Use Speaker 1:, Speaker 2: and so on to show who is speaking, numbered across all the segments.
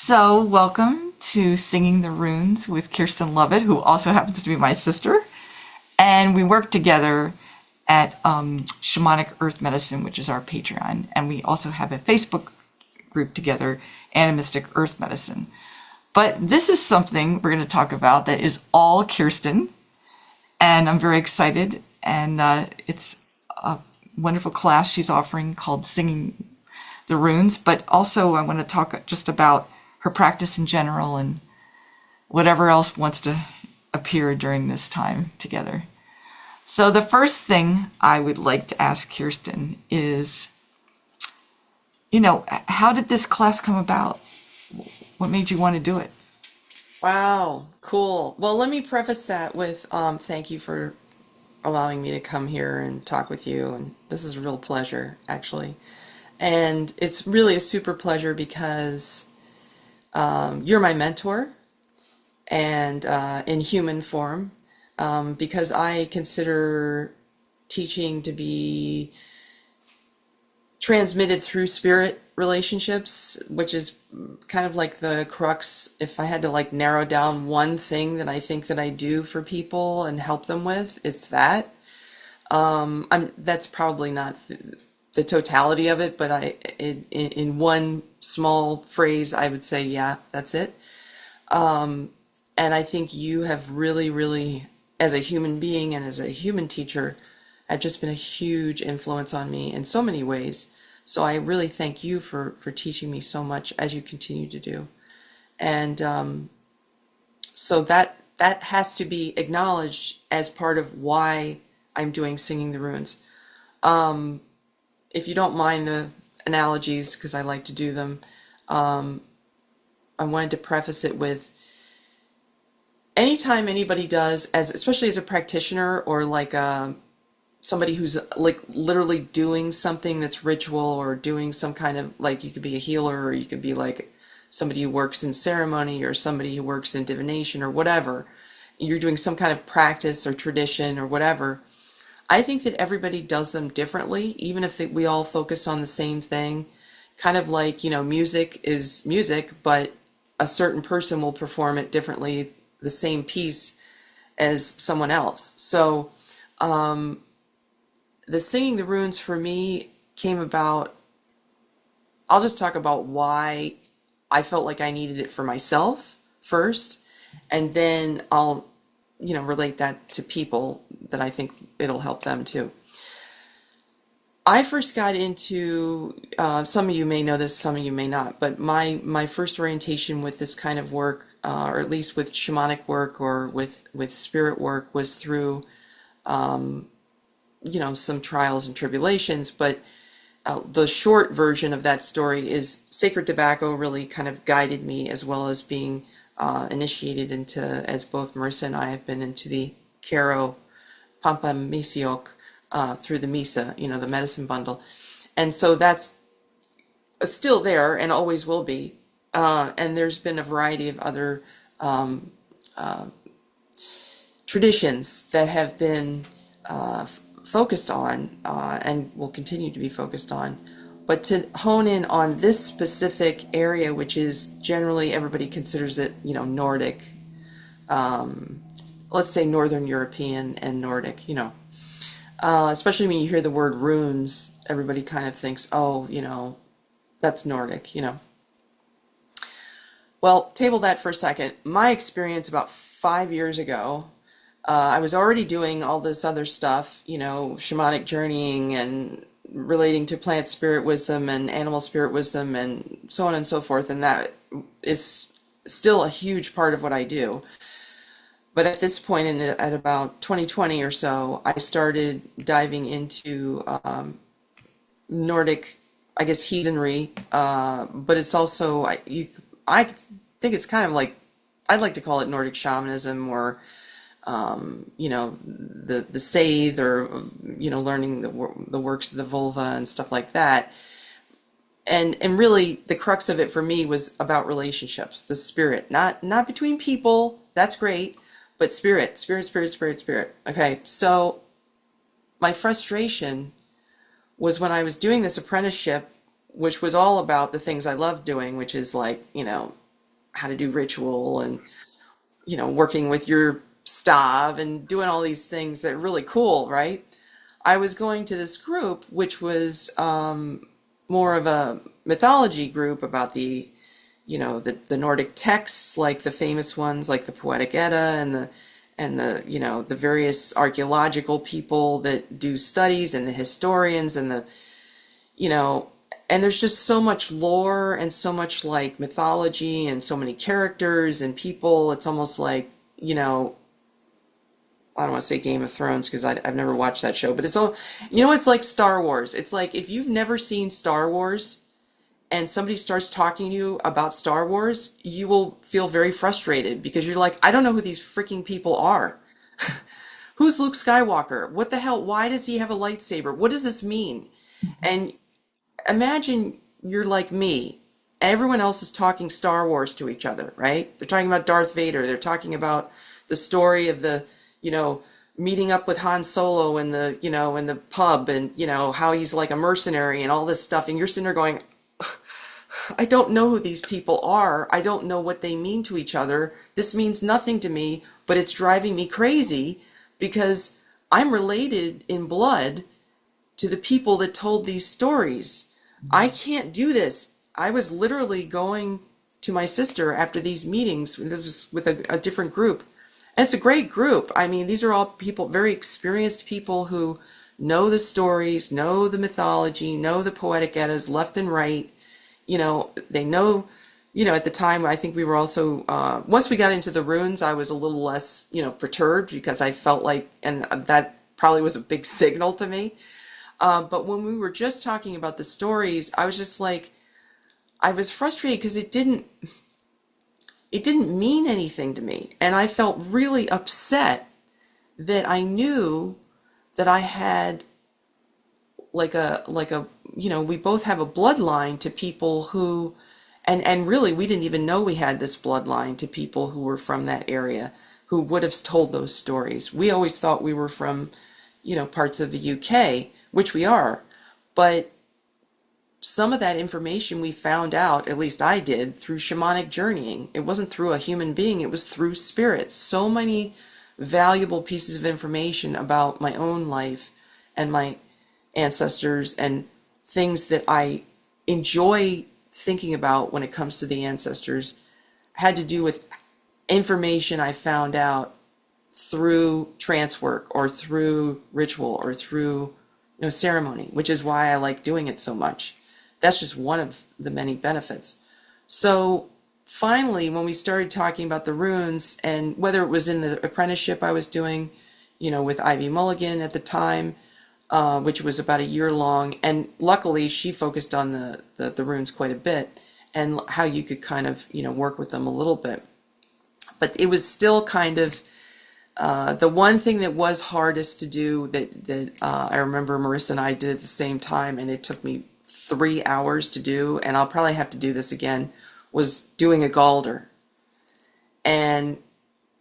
Speaker 1: So, welcome to Singing the Runes with Kirsten Lovett, who also happens to be my sister. And we work together at Shamanic Earth Medicine, which is our Patreon. And we also have a Facebook group together, Animistic Earth Medicine. But this is something we're going to talk about that is all Kirsten. And I'm very excited. And it's a wonderful class she's offering called Singing the Runes. But also, I want to talk just about her practice in general and whatever else wants to appear during this time together. So the first thing I would like to ask Kirsten is, how did this class come about? What made you want to do it?
Speaker 2: Wow, cool. Well, let me preface that with thank you for allowing me to come here and talk with you. And this is a real pleasure, actually. And it's really a super pleasure because you're my mentor and in human form, because I consider teaching to be transmitted through spirit relationships, which is kind of like the crux. If I had to like narrow down one thing that I think that I do for people and help them with, it's that. That's probably not the totality of it, but in one small phrase, I would say, yeah, that's it. And I think you have really, really, as a human being and as a human teacher, have just been a huge influence on me in so many ways. So I really thank you for teaching me so much as you continue to do. And so that has to be acknowledged as part of why I'm doing Singing the Runes. If you don't mind the analogies, because I like to do them, I wanted to preface it with anytime anybody does, especially as a practitioner or like somebody who's like literally doing something that's ritual or doing some kind of, like, you could be a healer or you could be like somebody who works in ceremony or somebody who works in divination or whatever. You're doing some kind of practice or tradition or whatever. I think that everybody does them differently, even if we all focus on the same thing. Kind of like, music is music, but a certain person will perform it differently, the same piece, as someone else. So the Singing the Runes for me came about. I'll just talk about why I felt like I needed it for myself first, and then I'll relate that to people that I think it'll help them too. I first got into, some of you may know this, some of you may not, but my first orientation with this kind of work, or at least with shamanic work or with spirit work, was through some trials and tribulations. But the short version of that story is sacred tobacco really kind of guided me, as well as being initiated into, as both Marissa and I have been, into the Kero Pampa Misiok, through the Misa, the medicine bundle. And so that's still there and always will be. And there's been a variety of other traditions that have been focused on, and will continue to be focused on. But to hone in on this specific area, which is generally, everybody considers it, Nordic, let's say Northern European and Nordic, especially when you hear the word runes, everybody kind of thinks, oh, that's Nordic, Well, table that for a second. My experience about 5 years ago, I was already doing all this other stuff, shamanic journeying and relating to plant spirit wisdom and animal spirit wisdom and so on and so forth. And that is still a huge part of what I do. But at this point, at about 2020 or so, I started diving into Nordic, I guess, heathenry. But it's also, I think it's kind of like, I'd like to call it Nordic shamanism, or the Scythe, or learning the works of the vulva and stuff like that. And really, the crux of it for me was about relationships, the spirit, not between people. That's great, but spirit. Okay, so my frustration was when I was doing this apprenticeship, which was all about the things I loved doing, which is like, how to do ritual and, working with your stav and doing all these things that are really cool, right? I was going to this group, which was more of a mythology group about the Nordic texts, like the famous ones, like the Poetic Edda and the various archaeological people that do studies and the historians and you know, and there's just so much lore and so much like mythology and so many characters and people. It's almost like, I don't want to say Game of Thrones because I've never watched that show, but it's like Star Wars. It's like if you've never seen Star Wars and somebody starts talking to you about Star Wars, you will feel very frustrated because you're like, I don't know who these freaking people are. Who's Luke Skywalker? What the hell? Why does he have a lightsaber? What does this mean? And imagine you're like me. Everyone else is talking Star Wars to each other, right? They're talking about Darth Vader. They're talking about the story of the, meeting up with Han Solo in the pub and, how he's like a mercenary and all this stuff. And you're sitting there going, I don't know who these people are. I don't know what they mean to each other. This means nothing to me, but it's driving me crazy because I'm related in blood to the people that told these stories. I can't do this. I was literally going to my sister after these meetings. This was with a different group. And it's a great group. I mean, these are all people, very experienced people who know the stories, know the mythology, know the poetic eddas left and right. They know, at the time, I think we were also, once we got into the runes, I was a little less, perturbed because I felt like, and that probably was a big signal to me. But when we were just talking about the stories, I was just like, I was frustrated because it didn't mean anything to me. And I felt really upset that I knew that I had we both have a bloodline to people who, and really we didn't even know we had this bloodline to people who were from that area who would have told those stories. We always thought we were from, parts of the UK, which we are, but some of that information we found out, at least I did, through shamanic journeying. It wasn't through a human being, it was through spirits. So many valuable pieces of information about my own life and my ancestors and things that I enjoy thinking about when it comes to the ancestors had to do with information I found out through trance work or through ritual or through ceremony, which is why I like doing it so much. That's just one of the many benefits. So finally, when we started talking about the runes, and whether it was in the apprenticeship I was doing, with Ivy Mulligan at the time, which was about a year long, and luckily she focused on the runes quite a bit and how you could kind of work with them a little bit. But it was still kind of the one thing that was hardest to do that I remember Marissa and I did at the same time, and it took me 3 hours to do, and I'll probably have to do this again, was doing a galder. And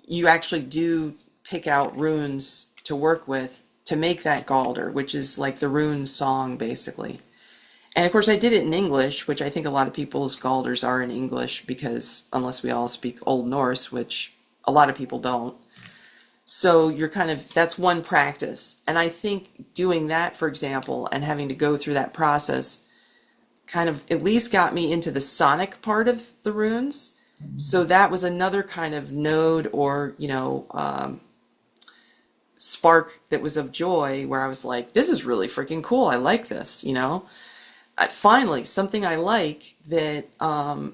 Speaker 2: you actually do pick out runes to work with to make that galder, which is like the rune song, basically. And of course, I did it in English, which I think a lot of people's galders are in English because unless we all speak Old Norse, which a lot of people don't. So that's one practice. And I think doing that, for example, and having to go through that process kind of at least got me into the sonic part of the runes. So that was another kind of node or, spark that was of joy where I was like, this is really freaking cool. I like this, Finally, something I like that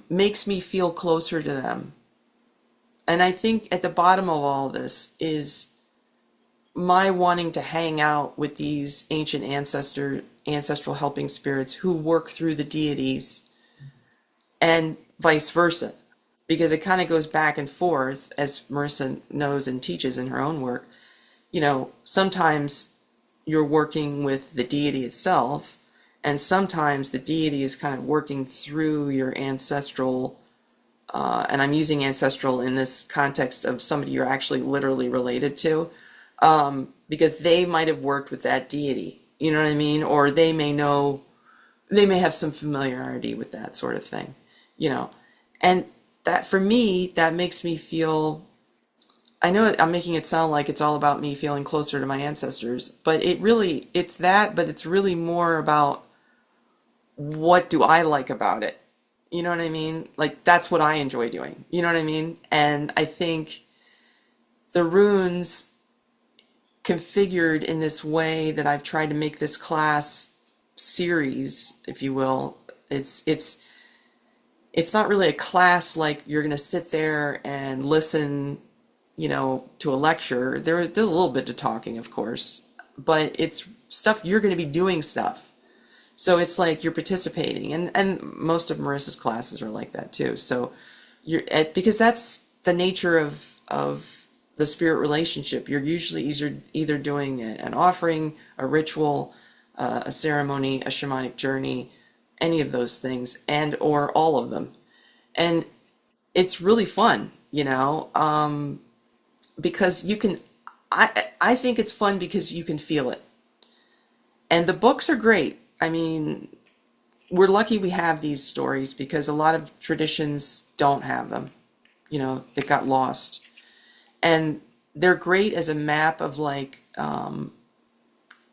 Speaker 2: makes me feel closer to them. And I think at the bottom of all this is my wanting to hang out with these ancient ancestral helping spirits who work through the deities and vice versa. Because it kind of goes back and forth, as Marissa knows and teaches in her own work. Sometimes you're working with the deity itself, and sometimes the deity is kind of working through your ancestral, and I'm using ancestral in this context of somebody you're actually literally related to, because they might have worked with that deity, you know what I mean? Or they may have some familiarity with that sort of thing, and that for me, that makes me feel, I know I'm making it sound like it's all about me feeling closer to my ancestors, but it's that, but it's really more about what do I like about it? You know what I mean? Like that's what I enjoy doing. You know what I mean? And I think the runes configured in this way that I've tried to make this class series, if you will, it's not really a class like you're going to sit there and listen, to a lecture. There's a little bit of talking, of course, but it's stuff you're going to be doing stuff. So it's like you're participating, and most of Marissa's classes are like that too. So because that's the nature of the spirit relationship. You're usually either doing an offering, a ritual, a ceremony, a shamanic journey, any of those things, and or all of them, and it's really fun, because you can. I think it's fun because you can feel it, and the books are great. I mean, we're lucky we have these stories because a lot of traditions don't have them. They got lost. And they're great as a map of like,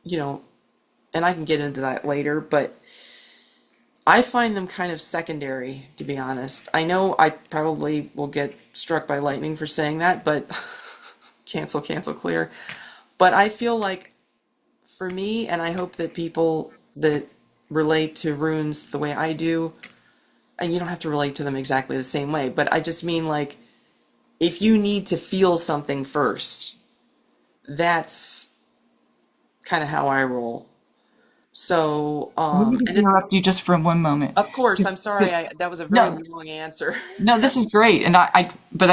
Speaker 2: you know, and I can get into that later, but I find them kind of secondary, to be honest. I know I probably will get struck by lightning for saying that, but cancel, clear. But I feel like for me, and I hope that people that relate to runes the way I do, and you don't have to relate to them exactly the same way, but I just mean like if you need to feel something first, that's kind of how I roll. So,
Speaker 1: Let me just
Speaker 2: and it,
Speaker 1: interrupt you just for one moment.
Speaker 2: of course, I'm sorry, that was a very
Speaker 1: No,
Speaker 2: long answer.
Speaker 1: no, this is great, and but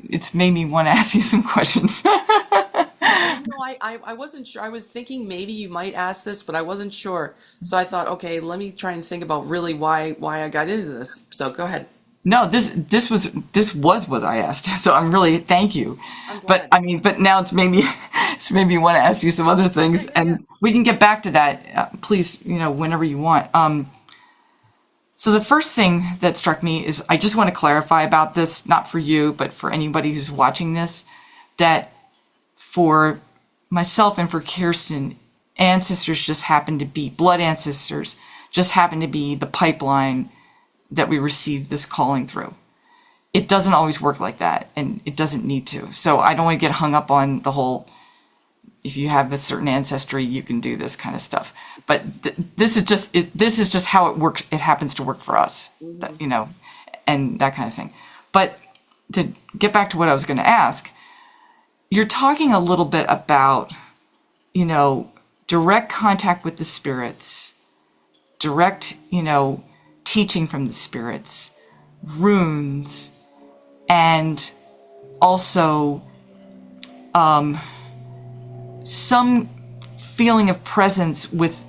Speaker 1: it's made me want to ask you some questions.
Speaker 2: Well, no, I wasn't sure. I was thinking maybe you might ask this, but I wasn't sure. So I thought, okay, let me try and think about really why I got into this. So go ahead.
Speaker 1: No, this was what I asked, so I'm really thank you.
Speaker 2: I'm
Speaker 1: But
Speaker 2: glad.
Speaker 1: I mean, but now it's made me want to ask you some other things,
Speaker 2: Okay, yeah.
Speaker 1: and we can get back to that, please. Whenever you want. So the first thing that struck me is I just want to clarify about this, not for you, but for anybody who's watching this, that for myself and for Kirsten, ancestors just happen to be blood ancestors, just happen to be the pipeline that we received this calling through. It doesn't always work like that, and it doesn't need to. So I don't want to get hung up on the whole, if you have a certain ancestry, you can do this kind of stuff. But this is just how it works. It happens to work for us,
Speaker 2: Hmm.
Speaker 1: and that kind of thing. But to get back to what I was going to ask, you're talking a little bit about, you know, direct contact with the spirits, direct, teaching from the spirits, runes, and also some feeling of presence with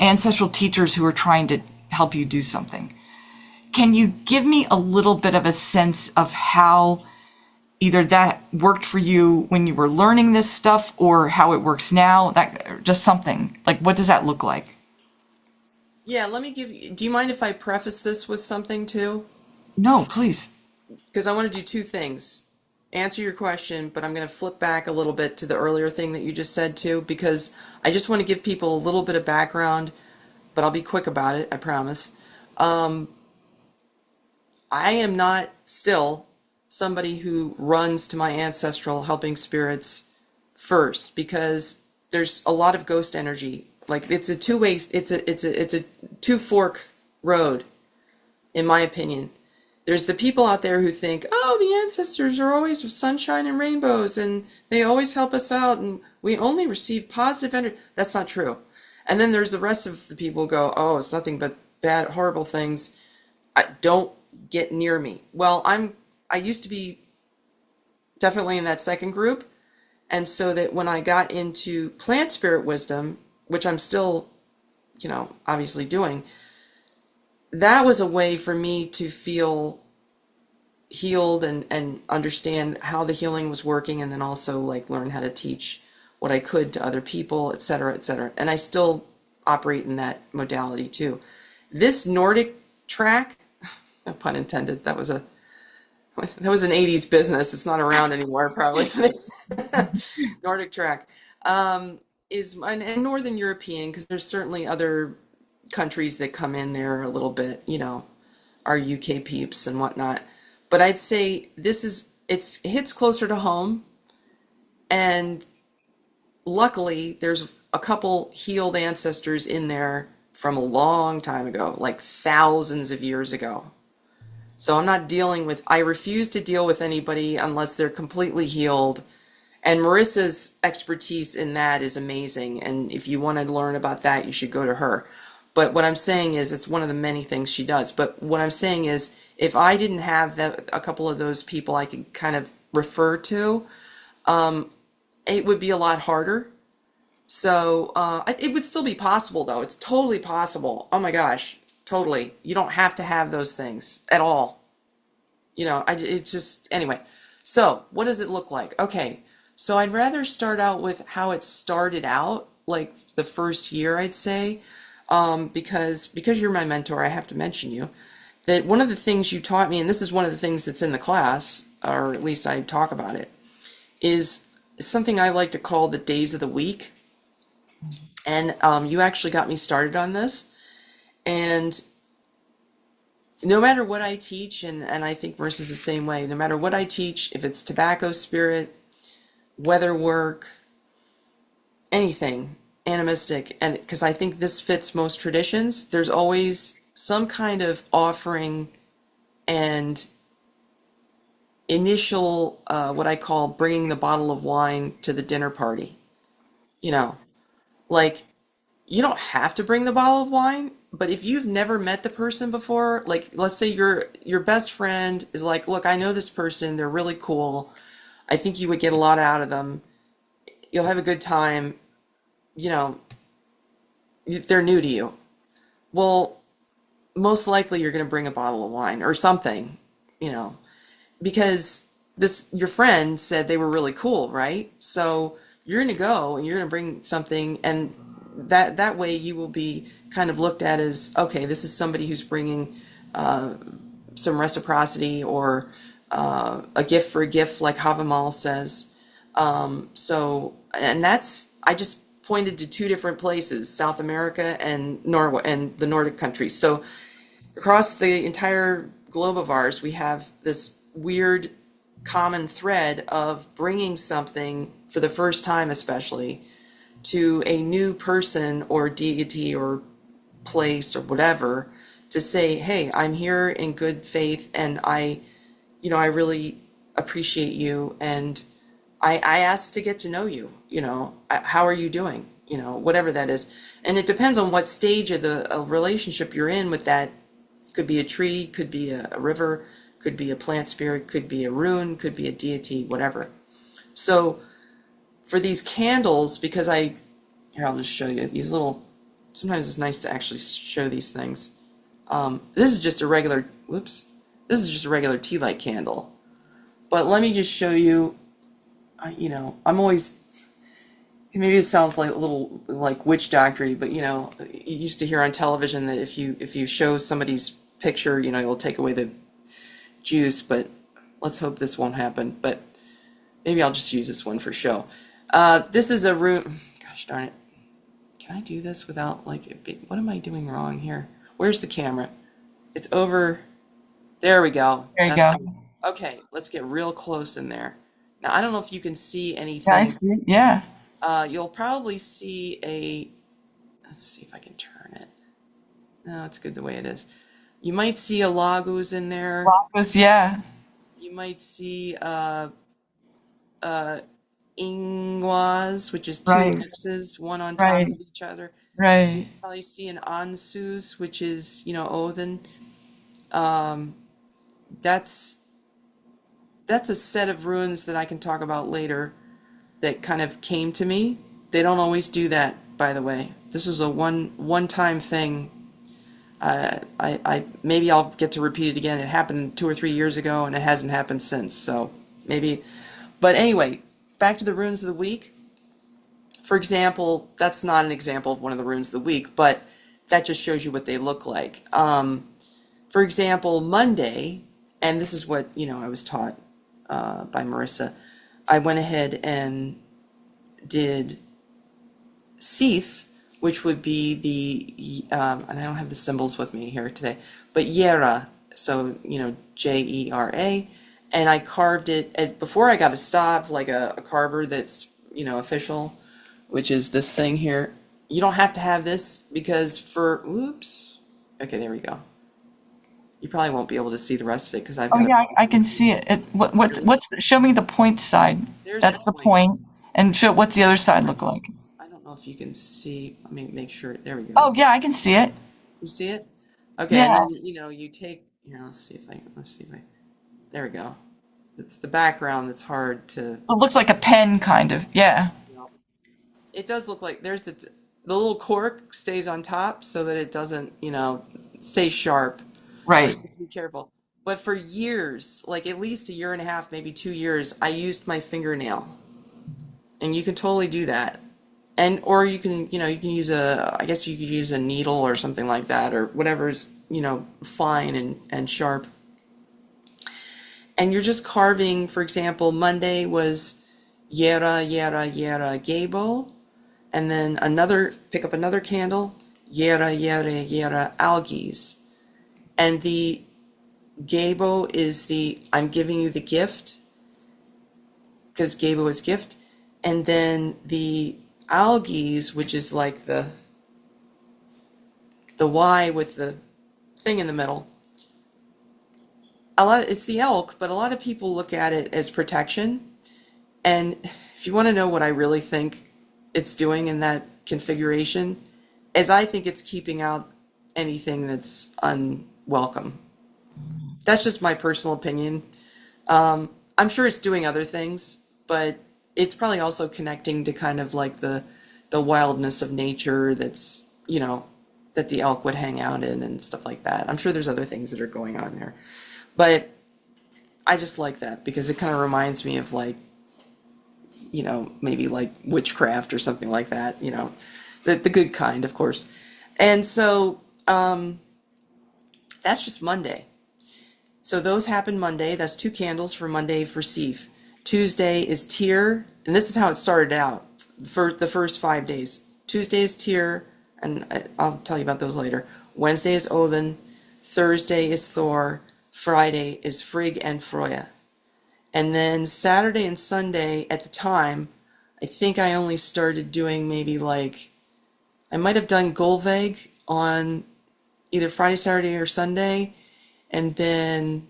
Speaker 1: ancestral teachers who are trying to help you do something. Can you give me a little bit of a sense of how either that worked for you when you were learning this stuff or how it works now? That just something. Like what does that look like?
Speaker 2: Yeah, let me give you, do you mind if I preface this with something too?
Speaker 1: No, please.
Speaker 2: Because I want to do two things. Answer your question, but I'm going to flip back a little bit to the earlier thing that you just said too, because I just want to give people a little bit of background, but I'll be quick about it, I promise. Um, I am not still somebody who runs to my ancestral helping spirits first because there's a lot of ghost energy. Like it's a two-way, it's a two-fork road, in my opinion. There's the people out there who think, oh, the ancestors are always sunshine and rainbows and they always help us out and we only receive positive energy. That's not true. And then there's the rest of the people who go, oh, it's nothing but bad, horrible things. Don't get near me. Well, I used to be definitely in that second group. And so that when I got into plant spirit wisdom, which I'm still, obviously doing, that was a way for me to feel healed and understand how the healing was working and then also like learn how to teach what I could to other people, et cetera, et cetera. And I still operate in that modality too. This Nordic track, No pun intended. That was an 80s business. It's not around anymore, probably. Nordic track is and Northern European, because there's certainly other countries that come in there a little bit, our UK peeps and whatnot. But I'd say it hits closer to home, and luckily there's a couple healed ancestors in there from a long time ago, like thousands of years ago. So I refuse to deal with anybody unless they're completely healed. And Marissa's expertise in that is amazing. And if you want to learn about that, you should go to her. But what I'm saying is, it's one of the many things she does. But what I'm saying is, if I didn't have a couple of those people I could kind of refer to, it would be a lot harder. So it would still be possible, though. It's totally possible. Oh my gosh, totally. You don't have to have those things at all. It's just, anyway. So what does it look like? Okay, so I'd rather start out with how it started out, like the first year, I'd say, because you're my mentor, I have to mention you. That one of the things you taught me, and this is one of the things that's in the class, or at least I talk about it, is something I like to call the days of the week. And you actually got me started on this. And no matter what I teach, and I think Marissa's the same way, no matter what I teach, if it's tobacco spirit, weather work, anything animistic, and because I think this fits most traditions, there's always some kind of offering and initial, what I call bringing the bottle of wine to the dinner party. You know, like, you don't have to bring the bottle of wine, but if you've never met the person before, like, let's say your best friend is like, look, I know this person, they're really cool. I think you would get a lot out of them. You'll have a good time. You know, they're new to you. Well, most likely you're going to bring a bottle of wine or something, you know, because this your friend said they were really cool, right? So you're going to go and you're going to bring something, and that way you will be kind of looked at as, okay, this is somebody who's bringing some reciprocity, or a gift for a gift, like Havamal says. And I just pointed to two different places, South America and Norway and the Nordic countries. So across the entire globe of ours, we have this weird common thread of bringing something for the first time, especially to a new person or deity or place or whatever, to say, hey, I'm here in good faith, and I really appreciate you, and I asked to get to know you. How are you doing? Whatever that is. And it depends on what stage of the relationship you're in with that. Could be a tree, could be a river, could be a plant spirit, could be a rune, could be a deity, whatever. So for these candles, here, I'll just show you these little, sometimes it's nice to actually show these things. This is just a regular, whoops, this is just a regular tea light candle. But let me just show you, I'm always, maybe it sounds like a little like witch doctory, but you used to hear on television that if you show somebody's picture, you'll take away the juice, but let's hope this won't happen. But maybe I'll just use this one for show. This is a room, gosh darn it. Can I do this without, what am I doing wrong here? Where's the camera? It's over, there we go.
Speaker 1: There you go.
Speaker 2: Okay, let's get real close in there. Now, I don't know if you can see
Speaker 1: Yeah, I
Speaker 2: anything.
Speaker 1: see it. Yeah.
Speaker 2: You'll probably see let's see if I can turn it. No, it's good the way it is. You might see a Lagos in there.
Speaker 1: Lagos, yeah.
Speaker 2: You might see uh, Ingwas, which is two
Speaker 1: Right,
Speaker 2: X's, one on top
Speaker 1: right,
Speaker 2: of each other.
Speaker 1: right.
Speaker 2: Probably see an Ansus, which is, Odin. Um, that's that's a set of runes that I can talk about later that kind of came to me. They don't always do that, by the way. This was a one-time thing. I maybe I'll get to repeat it again. It happened 2 or 3 years ago, and it hasn't happened since. So maybe, but anyway, back to the runes of the week. For example, that's not an example of one of the runes of the week, but that just shows you what they look like. For example, Monday, and this is what, I was taught by Marissa, I went ahead and did Sif, which would be and I don't have the symbols with me here today, but Yera, so, Jera, and I carved it, before I got a stop, like a carver that's, official, which is this thing here. You don't have to have this because oops, okay, there we go. You probably won't be able to see the rest of it because I've
Speaker 1: Oh
Speaker 2: got it
Speaker 1: yeah,
Speaker 2: all
Speaker 1: I
Speaker 2: here.
Speaker 1: can see it.
Speaker 2: Here, let's,
Speaker 1: Show me the point side.
Speaker 2: there's the
Speaker 1: That's the
Speaker 2: point.
Speaker 1: point. And show what's the other side look like?
Speaker 2: I don't know if you can see. Let me make sure. There we go.
Speaker 1: Oh yeah, I can see it.
Speaker 2: You see it? Okay, and
Speaker 1: Yeah.
Speaker 2: then you take here. Let's see if I. There we go. It's the background that's hard to.
Speaker 1: It looks like a pen kind of. Yeah.
Speaker 2: It does look like there's the little cork stays on top so that it doesn't stay sharp.
Speaker 1: Right.
Speaker 2: Be careful. But for years, like at least a year and a half, maybe 2 years, I used my fingernail, and you can totally do that. And or you can use I guess you could use a needle or something like that or whatever's fine and sharp. And you're just carving. For example, Monday was yera yera yera gabo, and then pick up another candle, yera yera yera algaes, and the gabo is the I'm giving you the gift, because gabo is gift, and then the algaes, which is like the Y with the thing in the middle. It's the elk, but a lot of people look at it as protection. And if you want to know what I really think it's doing in that configuration, is I think it's keeping out anything that's unwelcome. That's just my personal opinion. I'm sure it's doing other things, but it's probably also connecting to kind of like the wildness of nature that's, that the elk would hang out in and stuff like that. I'm sure there's other things that are going on there. But I just like that because it kind of reminds me of like, maybe like witchcraft or something like that, the good kind, of course. And so that's just Monday. So those happen Monday. That's two candles for Monday for Sif. Tuesday is Tyr, and this is how it started out for the first 5 days. Tuesday is Tyr, and I'll tell you about those later. Wednesday is Odin. Thursday is Thor. Friday is Frigg and Froya. And then Saturday and Sunday, at the time, I think I only started doing maybe like, I might have done Golveg on either Friday, Saturday, or Sunday. And then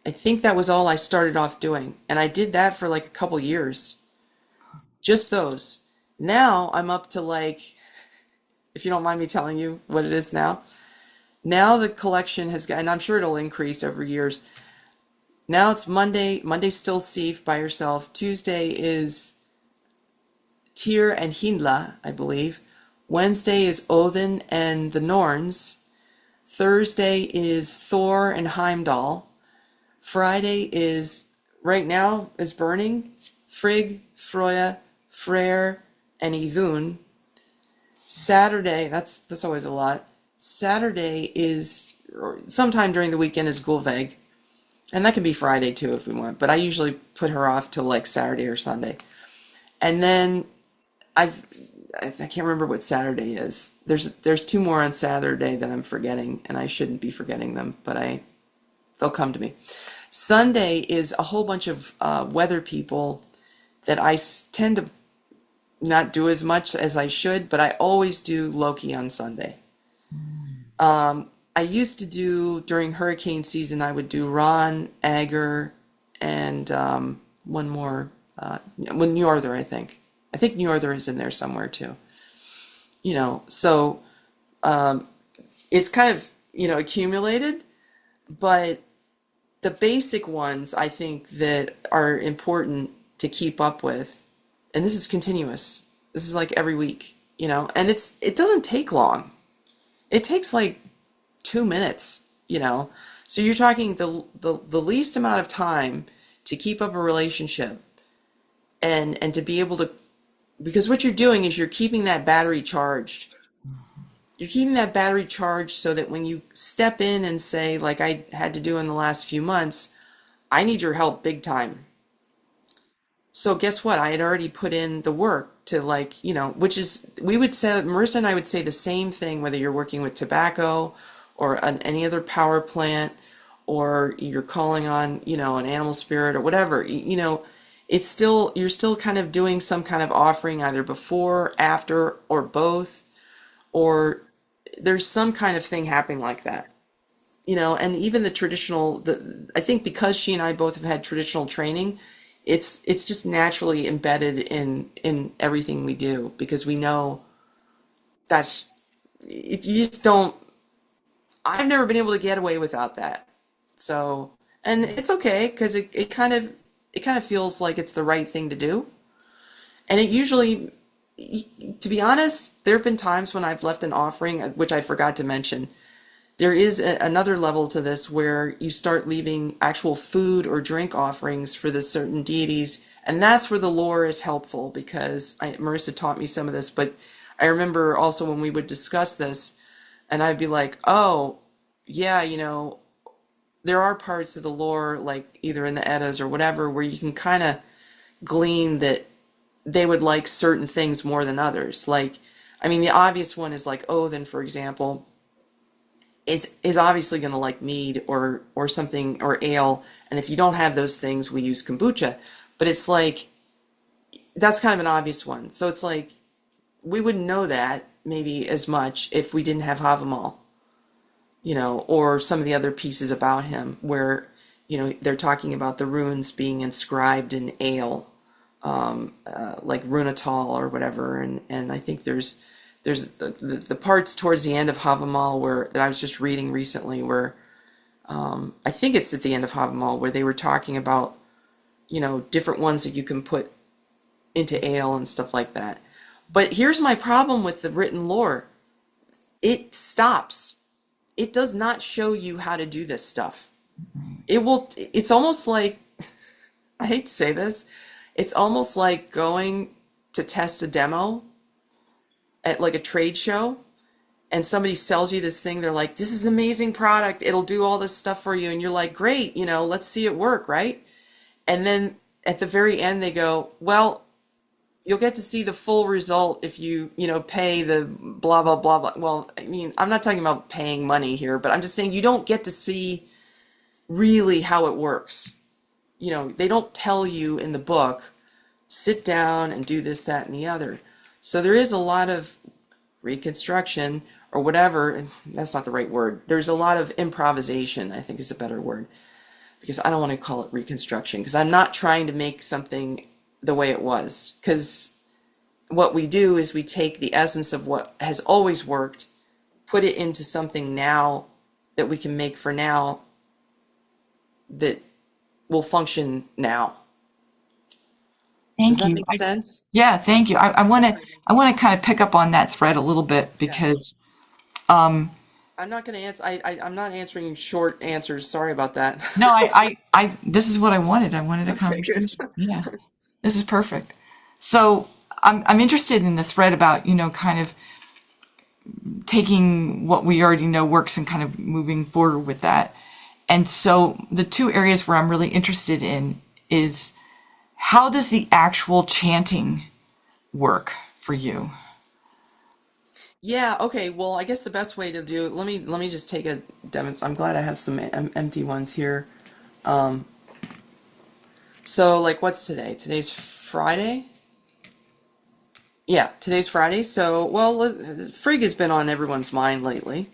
Speaker 2: I think that was all I started off doing. And I did that for like a couple years. Just those. Now I'm up to like, if you don't mind me telling you what it is now. Now the collection has got, and I'm sure it'll increase over years. Now it's Monday. Monday's still Sif by herself. Tuesday is Tyr and Hindla, I believe. Wednesday is Odin and the Norns. Thursday is Thor and Heimdall. Friday is, right now, is burning. Frigg, Froya, Freyr, and Idun. Saturday, that's always a lot. Saturday is, or sometime during the weekend, is Gulveg. And that can be Friday too if we want, but I usually put her off till like Saturday or Sunday. And then I've I can't remember what Saturday is. There's two more on Saturday that I'm forgetting, and I shouldn't be forgetting them, but they'll come to me. Sunday is a whole bunch of weather people that tend to not do as much as I should, but I always do Loki on Sunday. I used to do, during hurricane season, I would do Ron, Agar, and one more, well, Njordur, I think. I think Njordur is in there somewhere too. So it's kind of, accumulated, but the basic ones I think that are important to keep up with, and this is continuous. This is like every week, and it doesn't take long. It takes like 2 minutes, So you're talking the least amount of time to keep up a relationship and to be able to, because what you're doing is you're keeping that battery charged. you're keeping that battery charged so that when you step in and say, like I had to do in the last few months, I need your help big time. So guess what? I had already put in the work to, like, which is, we would say, Marissa and I would say the same thing, whether you're working with tobacco or any other power plant, or you're calling on, an animal spirit or whatever, it's still, you're still kind of doing some kind of offering either before, after, or both, or there's some kind of thing happening like that. And even I think because she and I both have had traditional training, it's just naturally embedded in everything we do, because we know that's, you just don't, I've never been able to get away without that. So, and it's okay, because it kind of feels like it's the right thing to do. And it usually, to be honest, there have been times when I've left an offering, which I forgot to mention. There is another level to this where you start leaving actual food or drink offerings for the certain deities, and that's where the lore is helpful, because Marissa taught me some of this, but I remember also when we would discuss this, and I'd be like, oh, yeah, there are parts of the lore, like either in the Eddas or whatever, where you can kind of glean that they would like certain things more than others. Like, I mean, the obvious one is like Odin, for example, is obviously going to like mead or something, or ale, and if you don't have those things, we use kombucha. But it's like, that's kind of an obvious one. So it's like, we wouldn't know that maybe as much if we didn't have Havamal, or some of the other pieces about him where, they're talking about the runes being inscribed in ale, like Runatal or whatever, and I think there's the parts towards the end of Havamal where that I was just reading recently, where I think it's at the end of Havamal, where they were talking about, different ones that you can put into ale and stuff like that. But here's my problem with the written lore. It stops. It does not show you how to do this stuff. It's almost like, I hate to say this, it's almost like going to test a demo at like a trade show, and somebody sells you this thing. They're like, this is an amazing product. It'll do all this stuff for you. And you're like, great, let's see it work, right? And then at the very end, they go, well, you'll get to see the full result if you, pay the blah, blah, blah, blah. Well, I mean, I'm not talking about paying money here, but I'm just saying you don't get to see really how it works. They don't tell you in the book, sit down and do this, that, and the other. So there is a lot of reconstruction or whatever, and that's not the right word. There's a lot of improvisation, I think is a better word, because I don't want to call it reconstruction, because I'm not trying to make something the way it was. Because what we do is we take the essence of what has always worked, put it into something now that we can make for now, that will function now. Does
Speaker 1: Thank
Speaker 2: that
Speaker 1: you.
Speaker 2: make sense?
Speaker 1: Yeah, thank you. I want to kind of pick up on that thread a little bit
Speaker 2: Yeah.
Speaker 1: because
Speaker 2: I'm not going to answer. I'm not answering short answers. Sorry about that.
Speaker 1: no, this is what I wanted. I wanted a
Speaker 2: Okay, good.
Speaker 1: conversation. Yeah, this is perfect. So I'm interested in the thread about, kind of taking what we already know works and kind of moving forward with that. And so the two areas where I'm really interested in is how does the actual chanting work for you?
Speaker 2: Yeah, okay. Well, I guess the best way to do, let me just take a demo. I'm glad I have some empty ones here. Um, so like what's today? Today's Friday? Yeah, today's Friday. So, well, Frigg has been on everyone's mind lately.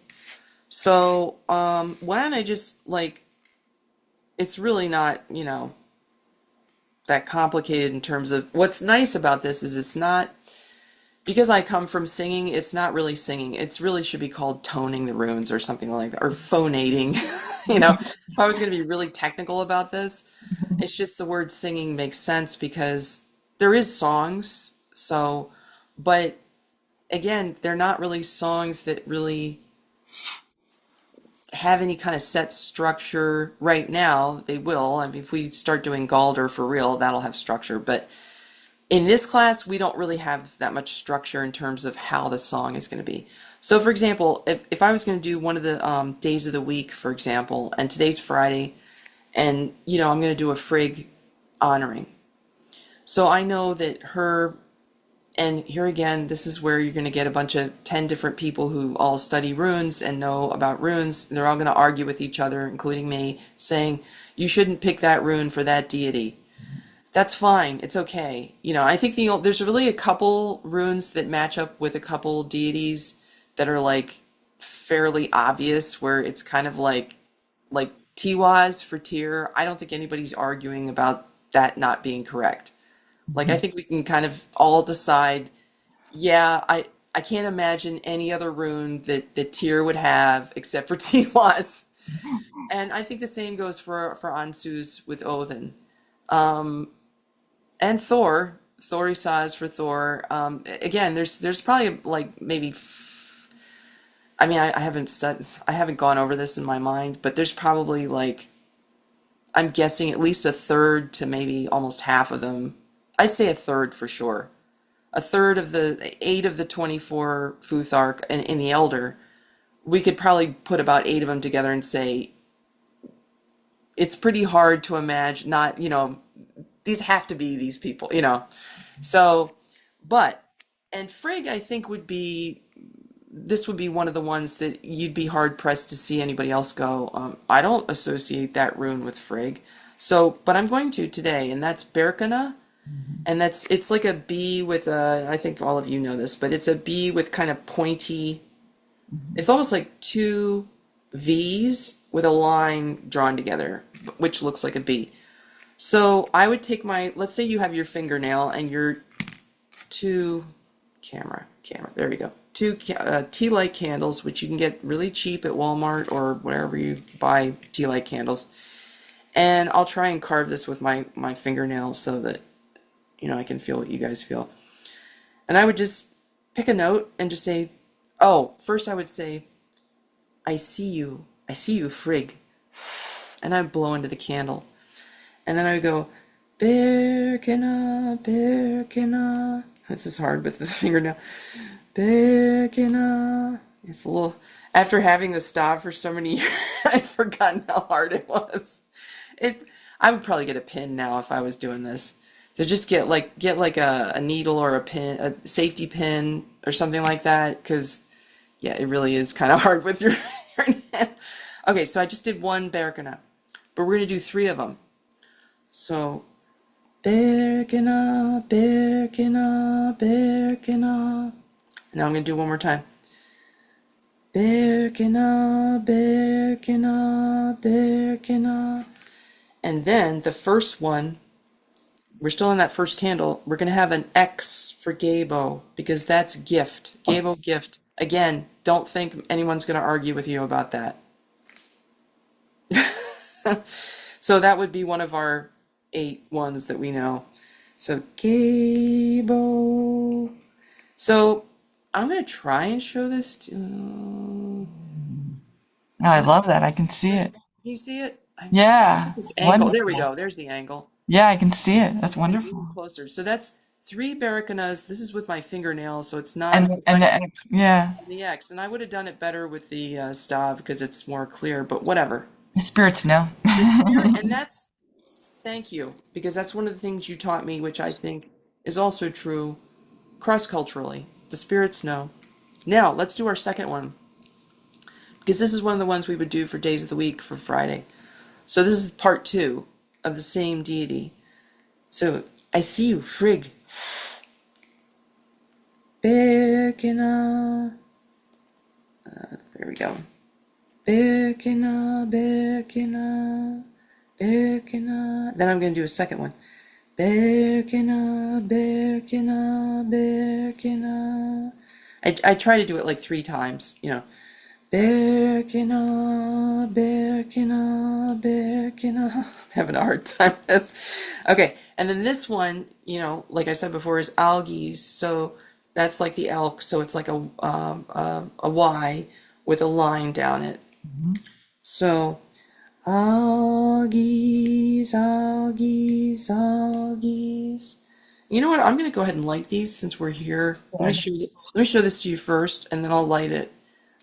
Speaker 2: So, why don't I just like, it's really not, that complicated in terms of, what's nice about this is it's not, because I come from singing, it's not really singing. It's really should be called toning the runes or something like that, or phonating. If I was going to be really technical about this, it's just the word singing makes sense because there is songs. So, but again, they're not really songs that really have any kind of set structure right now. They will. I mean, if we start doing Galder for real, that'll have structure. But in this class, we don't really have that much structure in terms of how the song is going to be. So, for example, if I was going to do one of the days of the week, for example, and today's Friday, and I'm going to do a Frigg honoring. So I know that her, and here again, this is where you're going to get a bunch of 10 different people who all study runes and know about runes. They're all going to argue with each other, including me, saying, you shouldn't pick that rune for that deity. That's fine. It's okay. I think there's really a couple runes that match up with a couple deities that are like fairly obvious, where it's kind of like Tiwaz for Tyr. I don't think anybody's arguing about that not being correct. Like I
Speaker 1: Mhm.
Speaker 2: think we can kind of all decide, yeah, I can't imagine any other rune that Tyr would have except for Tiwaz. And I think the same goes for Ansu's with Odin. Um, and Thor. Thor Isaz for Thor. Again, there's probably like maybe. I mean, I haven't I haven't gone over this in my mind, but there's probably like, I'm guessing at least a third to maybe almost half of them. I'd say a third for sure. A third of the 8 of the 24 Futhark in the Elder. We could probably put about 8 of them together and say it's pretty hard to imagine not. These have to be these people. So, but, and Frigg, I think this would be one of the ones that you'd be hard pressed to see anybody else go, I don't associate that rune with Frigg. So, but I'm going to today, and that's Berkana, and it's like a bee with I think all of you know this, but it's a bee with kind of pointy,
Speaker 1: Mhm.
Speaker 2: it's almost like two V's with a line drawn together, which looks like a bee. So I would take let's say you have your fingernail and your two camera. There we go. Two tea light candles, which you can get really cheap at Walmart or wherever you buy tea light candles. And I'll try and carve this with my fingernail so that I can feel what you guys feel. And I would just pick a note and just say, oh, first I would say, I see you, Frigg. And I'd blow into the candle. And then I would go, Berkina, Berkina. This is hard with the fingernail. Berkina. It's a little. After having the stop for so many years, I'd forgotten how hard it was. It. I would probably get a pin now if I was doing this. So just get like a needle or a pin, a safety pin or something like that, because yeah, it really is kind of hard with your hand. Okay, so I just did one Berkina, but we're gonna do 3 of them. So Berkina, Berkina, Berkina. Now I'm gonna do it one more time. Berkina, Berkina, Berkina. And then the first one, we're still on that first candle. We're gonna have an X for Gabo because that's gift. Gabo gift. Again, don't think anyone's gonna argue with you about that. So that would be one of our 8 ones that we know. So Gabo. So I'm gonna try and show this to.
Speaker 1: Oh, I love that. I can see
Speaker 2: Can
Speaker 1: it.
Speaker 2: you see it?
Speaker 1: Yeah,
Speaker 2: This angle. There we
Speaker 1: wonderful.
Speaker 2: go. There's the angle.
Speaker 1: Yeah, I can see it. That's
Speaker 2: And move
Speaker 1: wonderful.
Speaker 2: closer. So that's 3 Barracudas. This is with my fingernail, so it's not.
Speaker 1: And
Speaker 2: It's
Speaker 1: and
Speaker 2: not
Speaker 1: the X, yeah,
Speaker 2: the X. And I would have done it better with the stav because it's more clear. But whatever.
Speaker 1: the spirits know.
Speaker 2: The spirit, and that's. Thank you, because that's one of the things you taught me, which I think is also true cross culturally. The spirits know. Now let's do our second one because this is one of the ones we would do for days of the week for Friday. So this is part 2 of the same deity. So I see you, Frigg. Berkina. There we go. Berkina, Berkina, Berkina. Then I'm going to do a second one. Berkina, Berkina, Berkina. I try to do it like 3 times. Berkina, Berkina, Berkina. I'm having a hard time with this. Okay, and then this one, like I said before, is algae. So that's like the elk. So it's like a Y with a line down it.
Speaker 1: Mhm.
Speaker 2: So algaes, algaes, algaes. You know what? I'm going to go ahead and light these since we're here.
Speaker 1: Good.
Speaker 2: Let me show this to you first, and then I'll light it.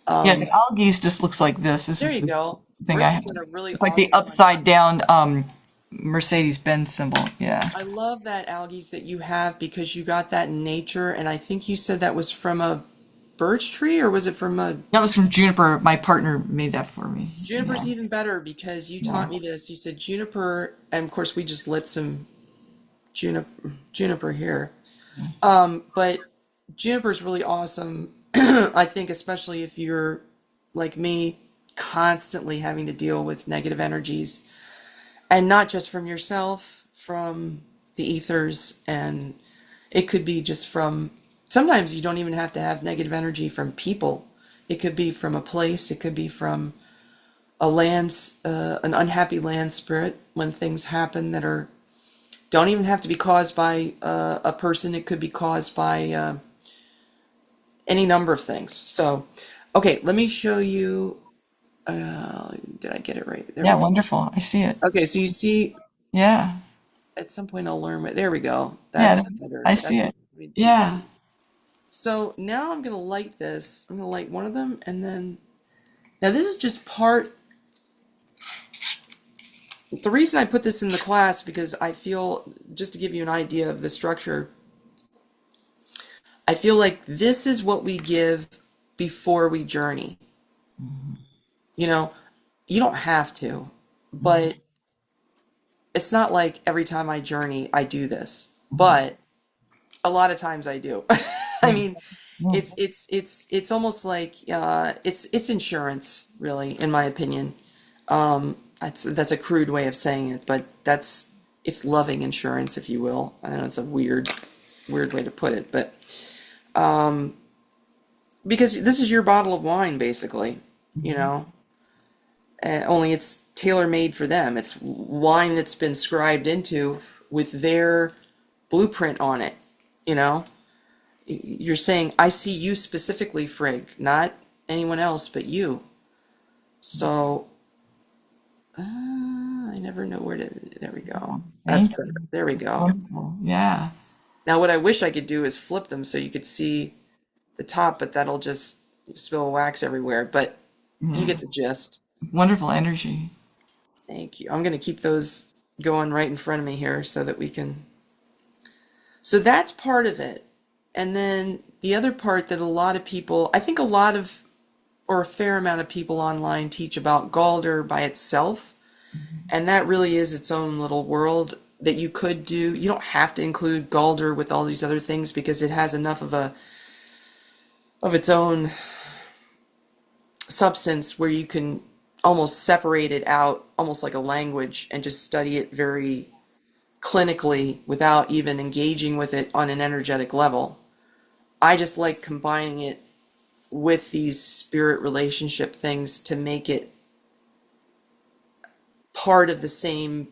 Speaker 1: Yeah, the algae just looks like this. This
Speaker 2: There
Speaker 1: is
Speaker 2: you
Speaker 1: the
Speaker 2: go.
Speaker 1: thing I
Speaker 2: Yours has
Speaker 1: have.
Speaker 2: got a really
Speaker 1: It's like the
Speaker 2: awesome one.
Speaker 1: upside down Mercedes-Benz symbol. Yeah.
Speaker 2: I love that algaes that you have because you got that in nature, and I think you said that was from a birch tree, or was it from a
Speaker 1: That was from Juniper. My partner made that for me. Yeah.
Speaker 2: juniper's even better because you
Speaker 1: Yeah.
Speaker 2: taught me this. You said juniper, and of course we just lit some juniper here. But juniper's really awesome. I think especially if you're like me, constantly having to deal with negative energies, and not just from yourself, from the ethers, and it could be just from, sometimes you don't even have to have negative energy from people. It could be from a place, it could be from an unhappy land spirit when things happen that are, don't even have to be caused by a person. It could be caused by any number of things. So, okay, let me show you. Did I get it right? There
Speaker 1: Yeah,
Speaker 2: we go.
Speaker 1: wonderful. I see it.
Speaker 2: Okay, so you see,
Speaker 1: Yeah.
Speaker 2: at some point I'll learn. There we go.
Speaker 1: Yeah,
Speaker 2: That's better.
Speaker 1: I see
Speaker 2: That's
Speaker 1: it.
Speaker 2: what.
Speaker 1: Yeah.
Speaker 2: So now I'm gonna light this. I'm gonna light one of them, and then now this is just part. The reason I put this in the class because I feel, just to give you an idea of the structure, I feel like this is what we give before we journey. You know, you don't have to, but it's not like every time I journey I do this. But a lot of times I do. I mean, it's almost like it's insurance, really, in my opinion. That's a crude way of saying it, but it's loving insurance, if you will. I know it's a weird way to put it, but because this is your bottle of wine, basically, you know, only it's tailor made for them. It's wine that's been scribed into with their blueprint on it, you know. You're saying, I see you specifically, Frigg, not anyone else but you. So, I never know where to, there we go. That's
Speaker 1: Thank
Speaker 2: better.
Speaker 1: you.
Speaker 2: There we
Speaker 1: That's
Speaker 2: go.
Speaker 1: wonderful. Yeah.
Speaker 2: Now, what I wish I could do is flip them so you could see the top, but that'll just spill wax everywhere. But you
Speaker 1: Yeah.
Speaker 2: get the gist.
Speaker 1: Wonderful energy.
Speaker 2: Thank you. I'm going to keep those going right in front of me here so that we can. So that's part of it. And then the other part that a lot of people, I think a lot of, or a fair amount of people online teach about Galder by itself. And that really is its own little world that you could do. You don't have to include Galder with all these other things because it has enough of its own substance where you can almost separate it out, almost like a language, and just study it very clinically without even engaging with it on an energetic level. I just like combining it with these spirit relationship things to make it part of the same,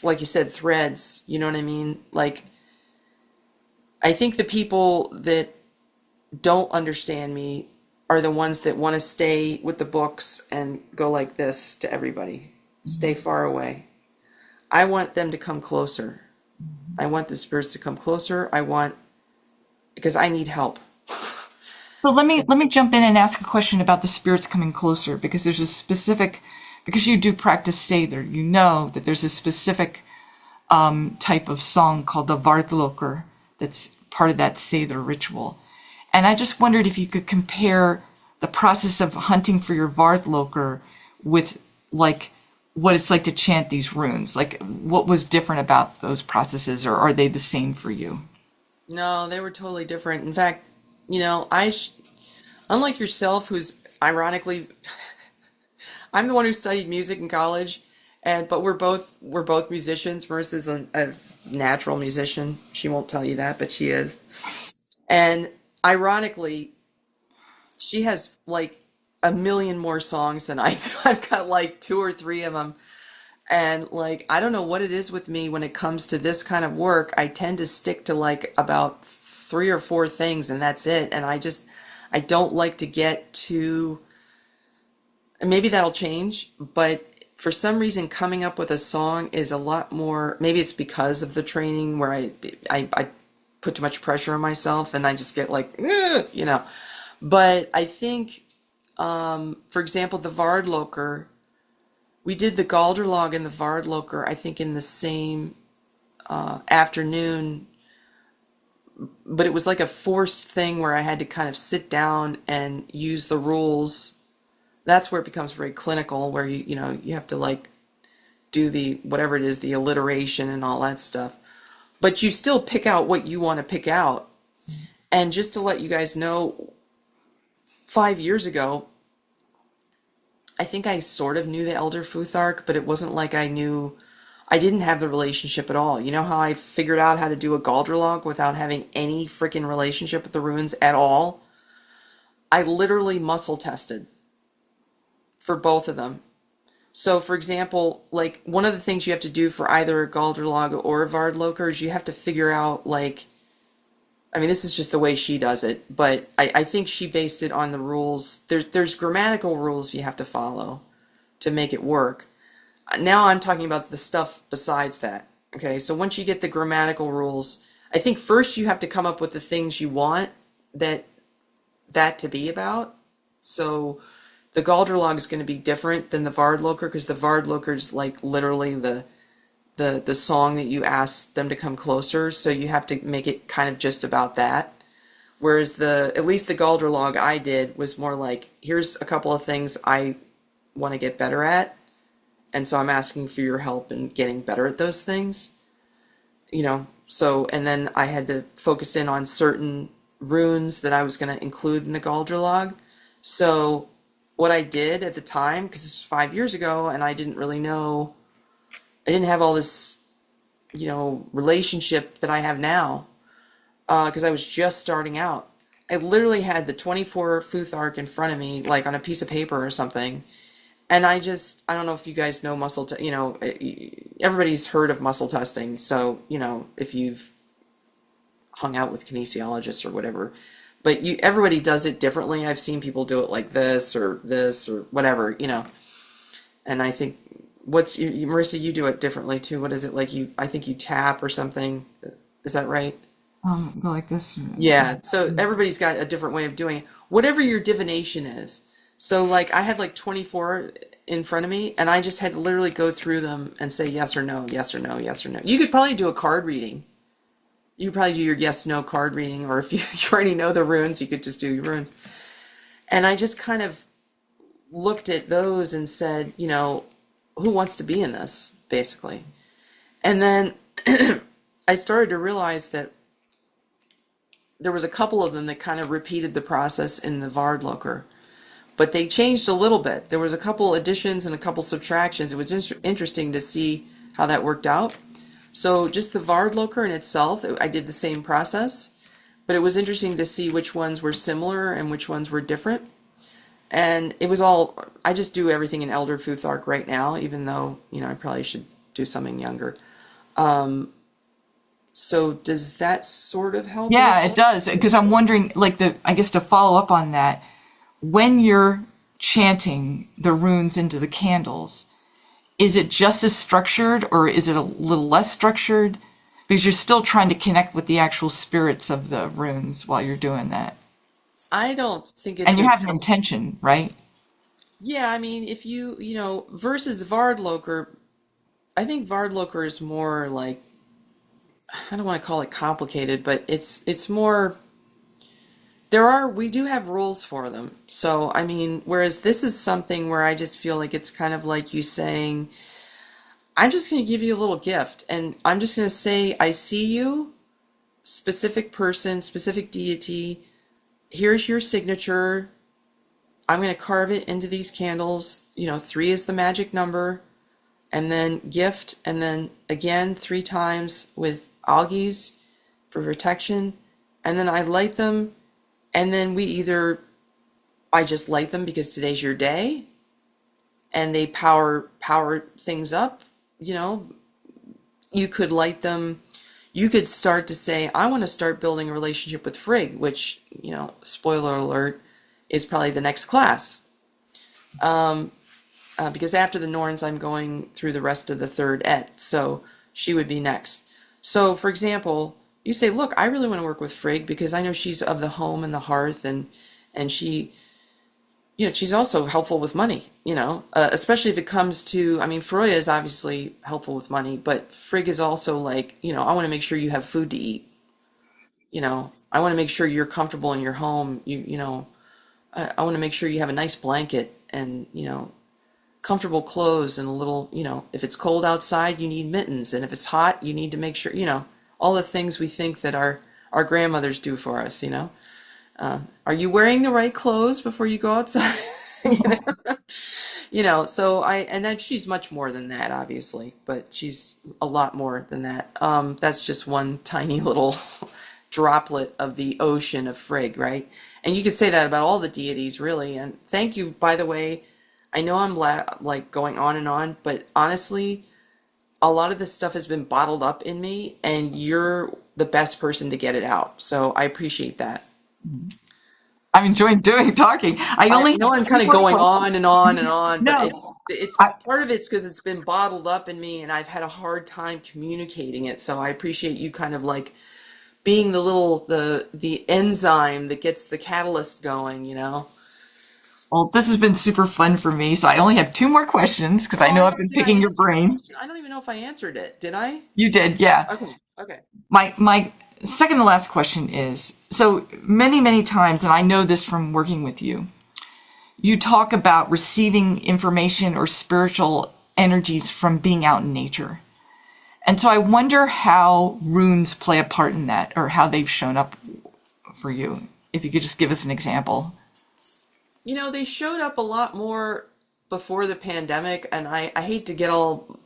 Speaker 2: like you said, threads. You know what I mean? Like, I think the people that don't understand me are the ones that want to stay with the books and go like this to everybody. Stay far away. I want them to come closer. I want the spirits to come closer. Because I need help.
Speaker 1: So let me jump in and ask a question about the spirits coming closer because there's a specific because you do practice Seder, you know that there's a specific type of song called the Vartloker that's part of that Seder ritual. And I just wondered if you could compare the process of hunting for your Vartloker with like what it's like to chant these runes. Like what was different about those processes or are they the same for you?
Speaker 2: No, they were totally different. In fact, you know, unlike yourself, who's ironically, I'm the one who studied music in college, but we're both musicians. Marissa's a natural musician. She won't tell you that, but she is. And ironically, she has like a million more songs than I do. I've got like two or three of them. And like, I don't know what it is with me when it comes to this kind of work. I tend to stick to like about three or four things and that's it. And I don't like to get too, and maybe that'll change, but for some reason coming up with a song is a lot more, maybe it's because of the training where I put too much pressure on myself and I just get like, "Ugh," you know. But I think, for example, the Vardloker, we did the Galderlog and the Vardloker, I think in the same afternoon, but it was like a forced thing where I had to kind of sit down and use the rules. That's where it becomes very clinical, where you know, you have to like do the whatever it is, the alliteration and all that stuff. But you still pick out what you want to pick out. And just to let you guys know, 5 years ago, I think I sort of knew the Elder Futhark, but it wasn't like I didn't have the relationship at all. You know how I figured out how to do a Galdralog without having any freaking relationship with the runes at all? I literally muscle tested for both of them. So, for example, like one of the things you have to do for either a Galdralog or a Vardloker is you have to figure out, like, I mean, this is just the way she does it, but I think she based it on the rules. There's grammatical rules you have to follow to make it work. Now I'm talking about the stuff besides that. Okay, so once you get the grammatical rules, I think first you have to come up with the things you want that to be about. So the Galdralog is going to be different than the Vardloker because the Vardloker is like literally the song that you ask them to come closer. So you have to make it kind of just about that. Whereas at least the Galdralog I did was more like, here's a couple of things I want to get better at. And so I'm asking for your help in getting better at those things, you know. So, and then I had to focus in on certain runes that I was going to include in the Galdralog. So what I did at the time, because this was 5 years ago, and I didn't really know, I didn't have all this, you know, relationship that I have now, because I was just starting out. I literally had the 24 Futhark in front of me, like on a piece of paper or something. And I don't know if you guys know you know, everybody's heard of muscle testing. So, you know, if you've hung out with kinesiologists or whatever, but everybody does it differently. I've seen people do it like this or whatever, you know. And I think Marissa, you do it differently too. What is it like? I think you tap or something. Is that right?
Speaker 1: Go like this.
Speaker 2: Yeah, so everybody's got a different way of doing it. Whatever your divination is. So like I had like 24 in front of me and I just had to literally go through them and say yes or no, yes or no, yes or no. You could probably do a card reading. You could probably do your yes no card reading, or if you, you already know the runes, you could just do your runes. And I just kind of looked at those and said, you know, who wants to be in this, basically. And then I started to realize that there was a couple of them that kind of repeated the process in the Vardloker, but they changed a little bit. There was a couple additions and a couple subtractions. It was interesting to see how that worked out. So just the Vardloker in itself, I did the same process, but it was interesting to see which ones were similar and which ones were different. And it was all, I just do everything in Elder Futhark right now, even though, you know, I probably should do something younger. So does that sort of help a
Speaker 1: Yeah,
Speaker 2: little?
Speaker 1: it does. Because I'm wondering, like, I guess to follow up on that, when you're chanting the runes into the candles, is it just as structured or is it a little less structured? Because you're still trying to connect with the actual spirits of the runes while you're doing that.
Speaker 2: I don't think
Speaker 1: And
Speaker 2: it's
Speaker 1: you
Speaker 2: as,
Speaker 1: have an intention, right?
Speaker 2: yeah, I mean, if you know, versus Vardloker, I think Vardloker is more like, I don't want to call it complicated, but it's more, we do have rules for them. So, I mean, whereas this is something where I just feel like it's kind of like you saying, I'm just going to give you a little gift and I'm just going to say, I see you, specific person, specific deity. Here's your signature. I'm going to carve it into these candles. You know, 3 is the magic number. And then gift, and then again 3 times with algaes for protection. And then I light them, and then I just light them because today's your day, and they power things up. You know, you could light them. You could start to say, I want to start building a relationship with Frigg, which, you know, spoiler alert, is probably the next class. because after the Norns, I'm going through the rest of the third et, so she would be next. So, for example, you say, "Look, I really want to work with Frigg because I know she's of the home and the hearth, and she, she's also helpful with money. Especially if it comes to, I mean, Freya is obviously helpful with money, but Frigg is also like, I want to make sure you have food to eat. I want to make sure you're comfortable in your home. I want to make sure you have a nice blanket and comfortable clothes and a little, if it's cold outside, you need mittens, and if it's hot, you need to make sure, all the things we think that our grandmothers do for us. Are you wearing the right clothes before you go outside? you know, so and then she's much more than that, obviously, but she's a lot more than that. That's just one tiny little droplet of the ocean of Frigg, right? And you could say that about all the deities, really. And thank you, by the way. I know I'm like going on and on, but honestly, a lot of this stuff has been bottled up in me, and you're the best person to get it out. So I appreciate that.
Speaker 1: I'm enjoying doing talking. I
Speaker 2: I
Speaker 1: only have
Speaker 2: know I'm
Speaker 1: two
Speaker 2: kind of
Speaker 1: more
Speaker 2: questions.
Speaker 1: questions.
Speaker 2: On and on and on, but
Speaker 1: No,
Speaker 2: it's
Speaker 1: I,
Speaker 2: part of it's because it's been bottled up in me, and I've had a hard time communicating it. So I appreciate you kind of like being the enzyme that gets the catalyst going.
Speaker 1: well, this has been super fun for me. So I only have two more questions because I
Speaker 2: Oh, I
Speaker 1: know I've
Speaker 2: don't.
Speaker 1: been
Speaker 2: Did I
Speaker 1: picking your
Speaker 2: answer your
Speaker 1: brain.
Speaker 2: question? I don't even know if I answered it. Did I?
Speaker 1: You did, yeah.
Speaker 2: Okay. Okay.
Speaker 1: My second to last question is, so many times, and I know this from working with you, you talk about receiving information or spiritual energies from being out in nature. And so I wonder how runes play a part in that, or how they've shown up for you. If you could just give us an example.
Speaker 2: They showed up a lot more before the pandemic, and I hate to get all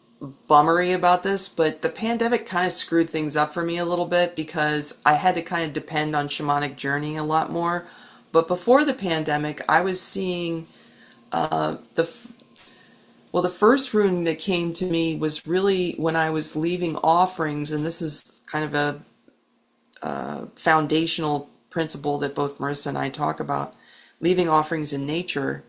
Speaker 2: bummery about this, but the pandemic kind of screwed things up for me a little bit because I had to kind of depend on shamanic journeying a lot more. But before the pandemic, I was seeing the first rune that came to me was really when I was leaving offerings, and this is kind of a foundational principle that both Marissa and I talk about, leaving offerings in nature,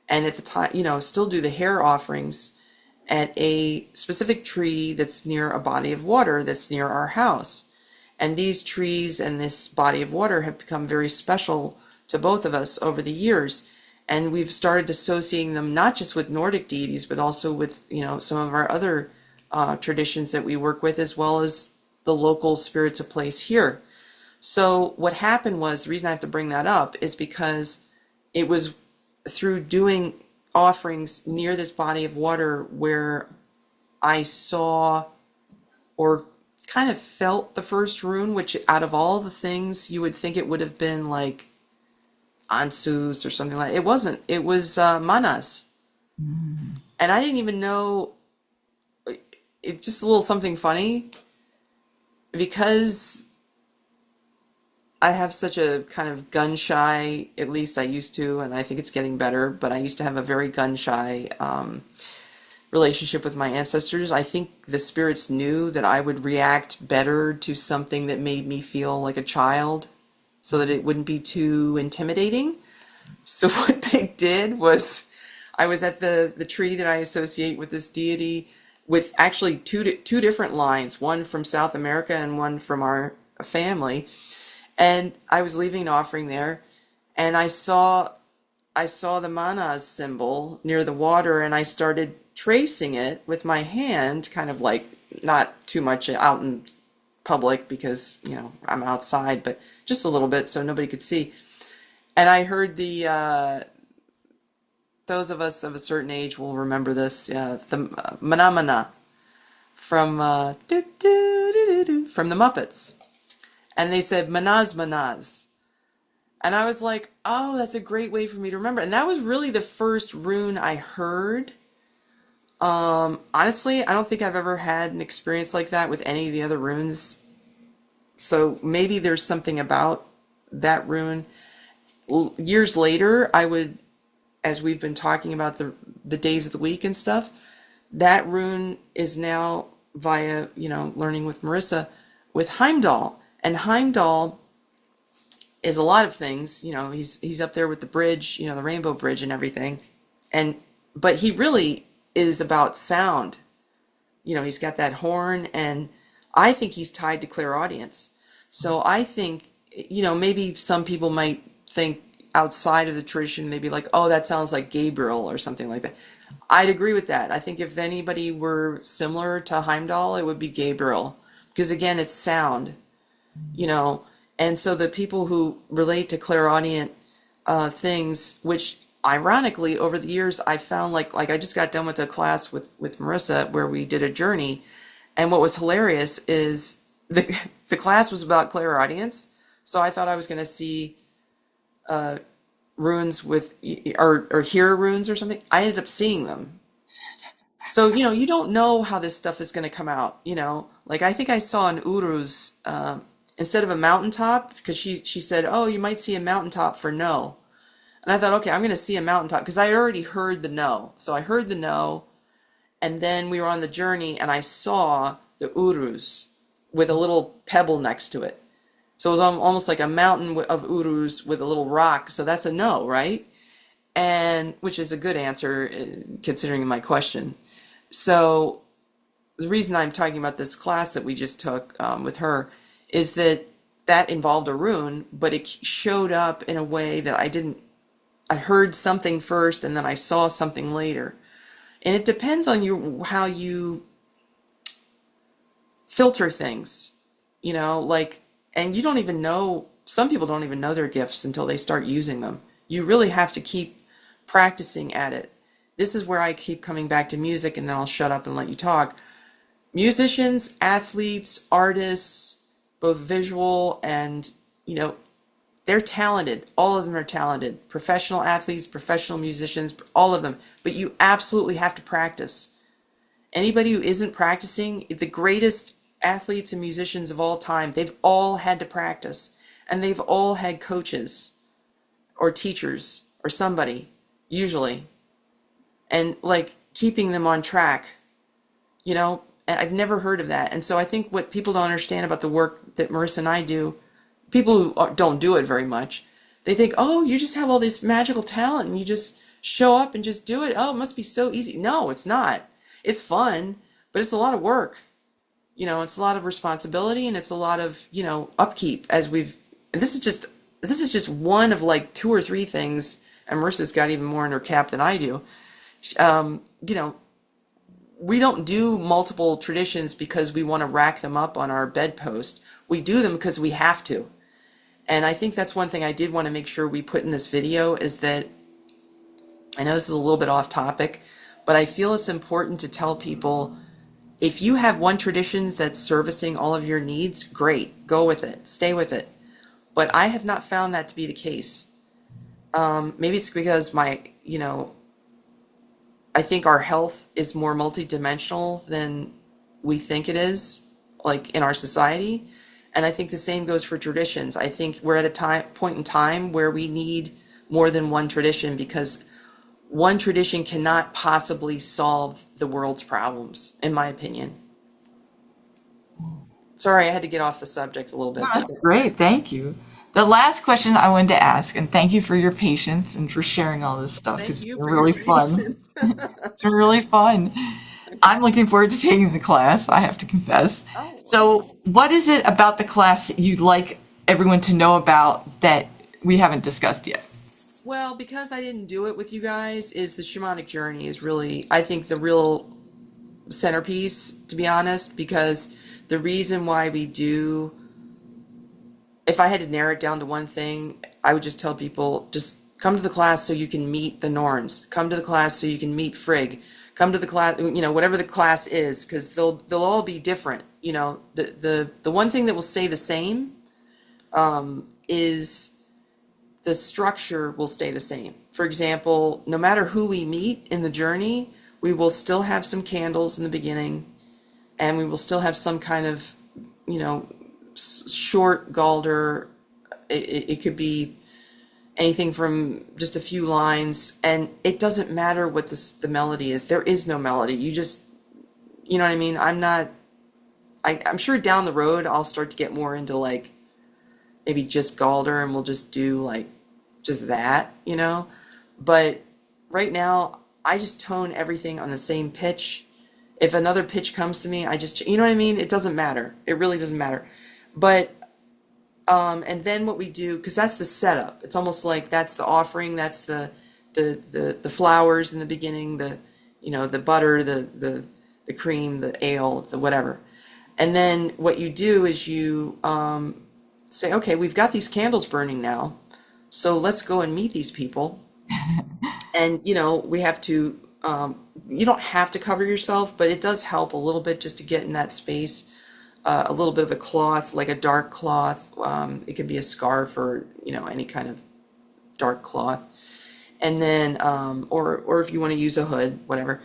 Speaker 2: and at the time, still do the hair offerings at a specific tree that's near a body of water that's near our house. And these trees and this body of water have become very special to both of us over the years. And we've started associating them not just with Nordic deities, but also with, some of our other traditions that we work with, as well as the local spirits of place here. So what happened was, the reason I have to bring that up is because it was through doing offerings near this body of water where I saw or kind of felt the first rune, which out of all the things you would think it would have been like Ansus or something like it wasn't. It was Manas. And I didn't even know it. Just a little something funny because I have such a kind of gun shy, at least I used to, and I think it's getting better, but I used to have a very gun shy relationship with my ancestors. I think the spirits knew that I would react better to something that made me feel like a child so that it wouldn't be too intimidating. So what they did was I was at the tree that I associate with this deity with actually two different lines, one from South America and one from our family. And I was leaving an offering there, and I saw the manas symbol near the water, and I started tracing it with my hand, kind of like not too much out in public because I'm outside, but just a little bit so nobody could see. And I heard the those of us of a certain age will remember this, the mana mana from from the Muppets, and they said manaz manaz. And I was like, oh, that's a great way for me to remember. And that was really the first rune I heard. Honestly, I don't think I've ever had an experience like that with any of the other runes. So maybe there's something about that rune. Years later, I would, as we've been talking about the days of the week and stuff, that rune is now via, learning with Marissa, with Heimdall. And Heimdall is a lot of things. He's up there with the bridge, the Rainbow Bridge and everything. And but he really is about sound. You know, he's got that horn, and I think he's tied to clairaudience. So I think, maybe some people might think outside of the tradition, maybe like, oh, that sounds like Gabriel or something like that. I'd agree with that. I think if anybody were similar to Heimdall, it would be Gabriel. Because again, it's sound, you know. And so the people who relate to clairaudient things, which ironically over the years I found, like I just got done with a class with Marissa where we did a journey, and what was hilarious is the class was about clairaudience, so I thought I was going to see runes with or hear runes or something. I ended up seeing them. So you don't know how this stuff is going to come out. Like I think I saw an uruz instead of a mountaintop, because she said, oh, you might see a mountaintop for no. And I thought, okay, I'm going to see a mountaintop because I already heard the no. So I heard the no, and then we were on the journey, and I saw the urus with a little pebble next to it. So it was almost like a mountain of urus with a little rock. So that's a no, right? And which is a good answer considering my question. So the reason I'm talking about this class that we just took with her is that involved a rune, but it showed up in a way that I heard something first and then I saw something later. And it depends on how you filter things, like, and you don't even know, some people don't even know their gifts until they start using them. You really have to keep practicing at it. This is where I keep coming back to music, and then I'll shut up and let you talk. Musicians, athletes, artists, both visual and, you know, they're talented. All of them are talented. Professional athletes, professional musicians, all of them. But you absolutely have to practice. Anybody who isn't practicing, the greatest athletes and musicians of all time, they've all had to practice. And they've all had coaches or teachers or somebody, usually. And like keeping them on track, and I've never heard of that. And so I think what people don't understand about the work that Marissa and I do, people who don't do it very much, they think, oh, you just have all this magical talent and you just show up and just do it. Oh, it must be so easy. No, it's not. It's fun, but it's a lot of work. It's a lot of responsibility, and it's a lot of, upkeep, and this is just one of like two or three things, and Marissa's got even more in her cap than I do. Um, you know, we don't do multiple traditions because we want to rack them up on our bedpost. We do them because we have to. And I think that's one thing I did want to make sure we put in this video, is that, I know this is a little bit off topic, but I feel it's important to tell people, if you have one tradition that's servicing all of your needs, great, go with it, stay with it. But I have not found that to be the case. Maybe it's because I think our health is more multidimensional than we think it is, like in our society. And I think the same goes for traditions. I think we're at a point in time where we need more than one tradition, because one tradition cannot possibly solve the world's problems, in my opinion. Sorry, I had to get off the subject a little
Speaker 1: No,
Speaker 2: bit, but
Speaker 1: that's great. Thank you. The last question I wanted to ask, and thank you for your patience and for sharing all this stuff,
Speaker 2: thank
Speaker 1: because it's
Speaker 2: you
Speaker 1: been
Speaker 2: for your
Speaker 1: really fun.
Speaker 2: patience.
Speaker 1: It's been really fun. I'm looking forward to taking the class, I have to confess.
Speaker 2: Oh,
Speaker 1: So, what is it about the class that you'd like everyone to know about that we haven't discussed yet?
Speaker 2: well, because I didn't do it with you guys, is the shamanic journey is really, I think, the real centerpiece, to be honest, because the reason why we do, if I had to narrow it down to one thing, I would just tell people, just come to the class so you can meet the Norns. Come to the class so you can meet Frigg. Come to the class, whatever the class is, because they'll all be different. The one thing that will stay the same is the structure will stay the same. For example, no matter who we meet in the journey, we will still have some candles in the beginning, and we will still have some kind of, you know, short Galder. It could be anything from just a few lines, and it doesn't matter what the melody is. There is no melody. You know what I mean? I'm sure down the road I'll start to get more into like maybe just Galder, and we'll just do like just that. But right now I just tone everything on the same pitch. If another pitch comes to me, I just, you know what I mean? It doesn't matter. It really doesn't matter. But and then what we do, because that's the setup. It's almost like that's the offering. That's the flowers in the beginning. The butter, the cream, the ale, the whatever. And then what you do is you say, okay, we've got these candles burning now, so let's go and meet these people. And we have to. You don't have to cover yourself, but it does help a little bit just to get in that space. A little bit of a cloth, like a dark cloth. It could be a scarf or any kind of dark cloth. And then, or if you want to use a hood, whatever.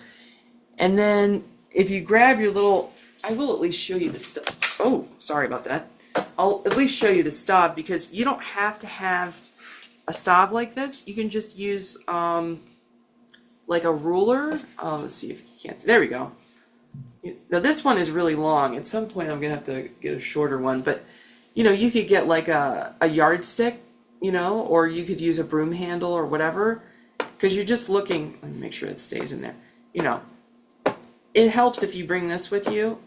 Speaker 2: And then if you grab your little, I will at least show you the stuff. Oh, sorry about that. I'll at least show you the stove because you don't have to have a stove like this. You can just use like a ruler. Let's see if you can't see. There we go. Now this one is really long. At some point I'm gonna have to get a shorter one, but you could get like a yardstick, or you could use a broom handle or whatever, because you're just looking. Let me make sure it stays in there. It helps if you bring this with you.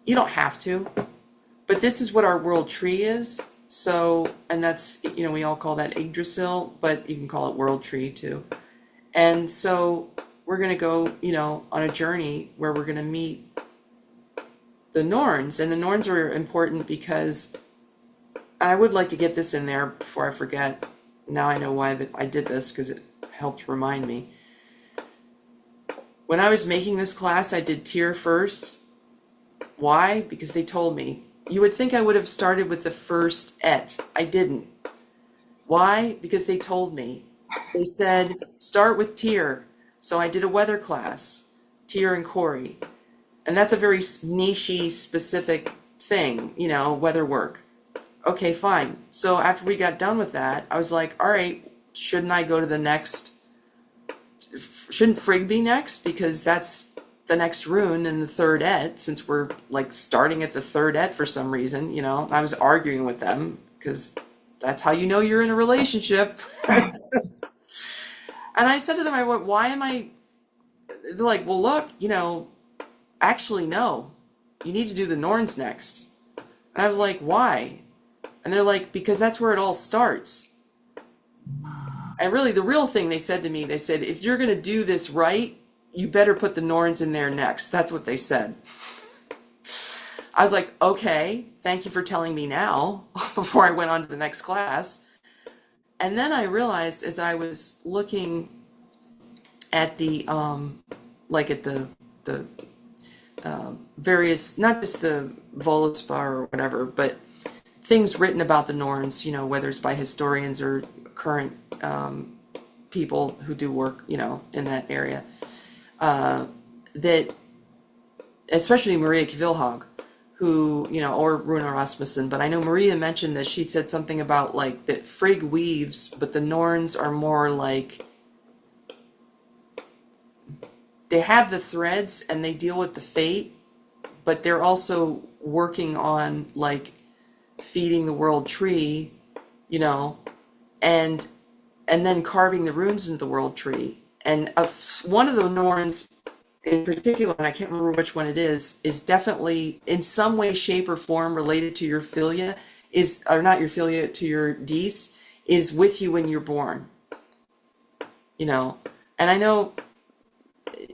Speaker 2: You don't have to, but this is what our world tree is. So, and that's, we all call that Yggdrasil, but you can call it world tree too. And so we're going to go, on a journey where we're going to meet the Norns. And the Norns are important because I would like to get this in there before I forget. Now I know why that I did this, because it helped remind me. When I was making this class, I did Tyr first. Why? Because they told me. You would think I would have started with the first et. I didn't. Why? Because they told me. They said, start with Tyr. So I did a weather class, Tyr and Corey. And that's a very niche-y, specific thing, weather work. Okay, fine. So after we got done with that, I was like, all right, shouldn't I go to the next? Shouldn't Frigg be next? Because that's the next rune in the third et, since we're like starting at the third et for some reason, I was arguing with them because that's how you're in a relationship. And I said to them, I went, why am I? They're like, well, look, actually, no. You need to do the Norns next. And I was like, why? And they're like, because that's where it all starts. And really, the real thing they said to me, they said, if you're going to do this right, you better put the Norns in there next. That's what they said. I was like, okay, thank you for telling me now, before I went on to the next class. And then I realized as I was looking at the, at the various, not just the Voluspa or whatever, but things written about the Norns, whether it's by historians or current people who do work, in that area, that, especially Maria Kvilhag, who, or Runa Rasmussen, but I know Maria mentioned that she said something about, like, that Frigg weaves, but the Norns are more like, they have the threads and they deal with the fate, but they're also working on, like, feeding the world tree, and then carving the runes into the world tree. And one of the Norns in particular, and I can't remember which one it is definitely in some way, shape, or form related to your philia, or not your philia, to your Dees, is with you when you're born. And I know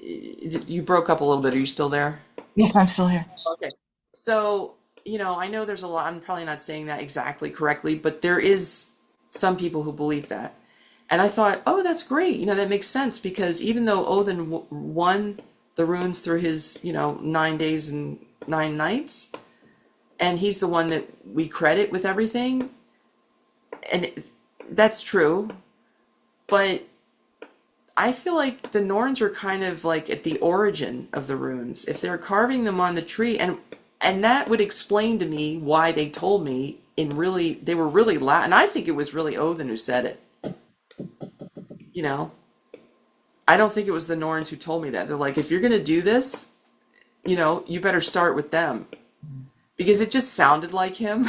Speaker 2: you broke up a little bit. Are you still there?
Speaker 1: Yes, I'm still here.
Speaker 2: Okay. So, I know there's a lot, I'm probably not saying that exactly correctly, but there is some people who believe that. And I thought, oh, that's great. That makes sense, because even though Odin won the runes through his, 9 days and 9 nights, and he's the one that we credit with everything, and that's true, but I feel like the Norns are kind of like at the origin of the runes. If they're carving them on the tree, and that would explain to me why they told me they were really loud, and I think it was really Odin who said it. I don't think it was the Norns who told me that. They're like, if you're going to do this, you better start with them. Because it just sounded like him.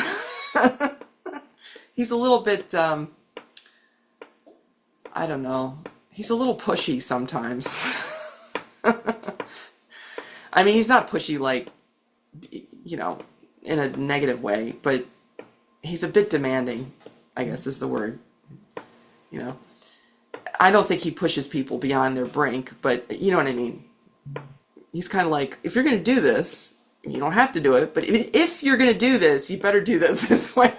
Speaker 2: He's a little bit, I don't know. he's a little pushy sometimes. I mean, he's not pushy like, you know, in a negative way, but he's a bit demanding, I guess is the word, you know. I don't think he pushes people beyond their brink, but you know what I mean. He's kind of like, if you're going to do this, you don't have to do it, but if you're going to do this, you better do this this way.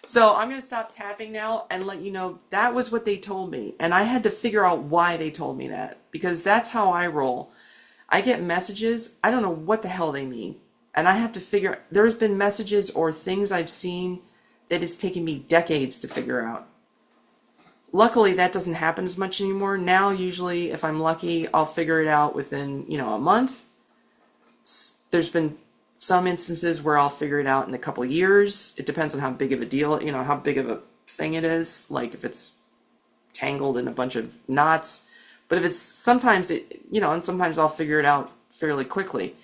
Speaker 2: So I'm going to stop tapping now and let you know that was what they told me. And I had to figure out why they told me that because that's how I roll. I get messages, I don't know what the hell they mean. And I have to figure, there's been messages or things I've seen that it's taken me decades to figure out. Luckily, that doesn't happen as much anymore. Now, usually, if I'm lucky, I'll figure it out within, a month. There's been some instances where I'll figure it out in a couple of years. It depends on how big of a deal, how big of a thing it is. Like if it's tangled in a bunch of knots. But if it's sometimes and sometimes I'll figure it out fairly quickly.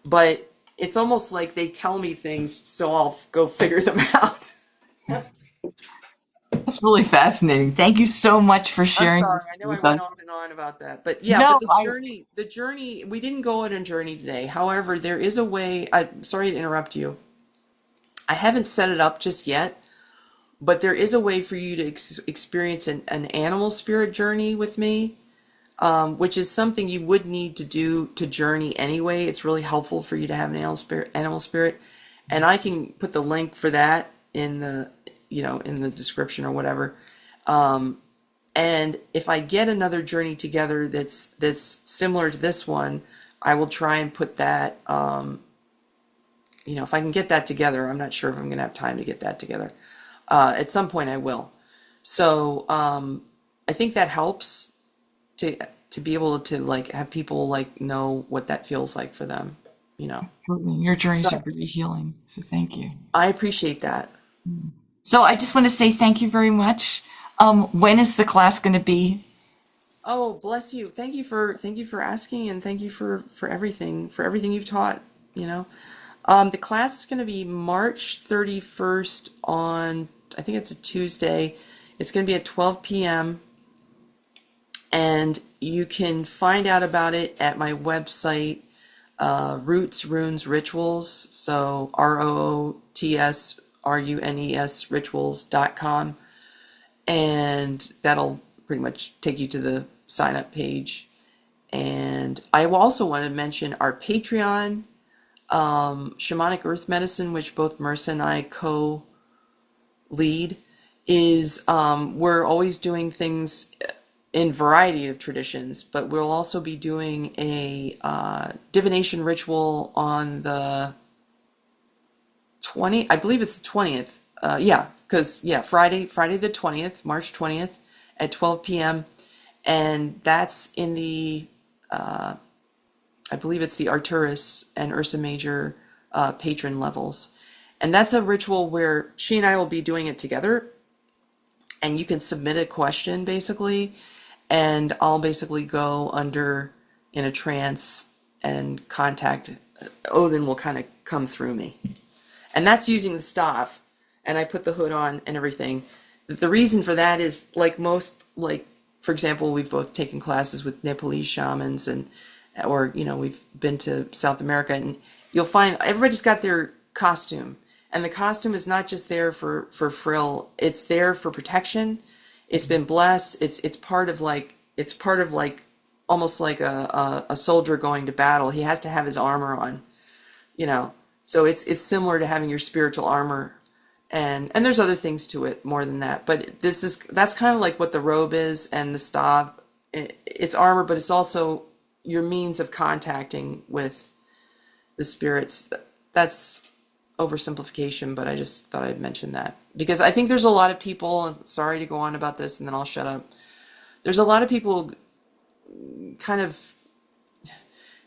Speaker 2: But it's almost like they tell me things so I'll go figure them out.
Speaker 1: That's really fascinating. Thank you so much for
Speaker 2: I'm
Speaker 1: sharing
Speaker 2: sorry,
Speaker 1: this
Speaker 2: I know I
Speaker 1: with us.
Speaker 2: went on about that. But yeah, but
Speaker 1: No,
Speaker 2: the journey, we didn't go on a journey today. However, there is a way, I'm sorry to interrupt you. I haven't set it up just yet, but there is a way for you to experience an animal spirit journey with me, which is something you would need to do to journey anyway. It's really helpful for you to have an animal spirit, and I can put the link for that in the description or whatever. And if I get another journey together that's similar to this one, I will try and put that. If I can get that together, I'm not sure if I'm going to have time to get that together. At some point, I will. So I think that helps to to be able to like have people like know what that feels like for them. You know.
Speaker 1: your journeys are
Speaker 2: So
Speaker 1: really healing. So thank you.
Speaker 2: I appreciate that.
Speaker 1: So I just want to say thank you very much. When is the class going to be?
Speaker 2: Oh, bless you. Thank you for asking, and thank you for everything you've taught. You know. The class is going to be March 31st on, I think it's a Tuesday. It's going to be at 12 p.m. And you can find out about it at my website, Roots Runes Rituals. So ROOTSRUNES rituals.com. And that'll pretty much take you to the sign up page. And I also want to mention our Patreon, Shamanic Earth Medicine, which both Marissa and I co-lead, is we're always doing things in variety of traditions, but we'll also be doing a divination ritual on the 20th. I believe it's the 20th. Yeah, because Friday the 20th, March 20th at 12 p.m. And that's in the I believe it's the Arcturus and Ursa Major patron levels. And that's a ritual where she and I will be doing it together. And you can submit a question basically. And I'll basically go under in a trance and contact. Odin will kind of come through me. And that's using the staff. And I put the hood on and everything. The reason for that is for example, we've both taken classes with Nepalese shamans or we've been to South America, and you'll find everybody's got their costume, and the costume is not just there for frill. It's there for protection. It's been blessed. It's part of like almost like a soldier going to battle. He has to have his armor on, you know. So it's similar to having your spiritual armor, and there's other things to it more than that. But that's kind of like what the robe is, and the staff. It's armor, but it's also your means of contacting with the spirits. That's oversimplification, but I just thought I'd mention that because I think there's a lot of people. Sorry to go on about this, and then I'll shut up. There's a lot of people kind of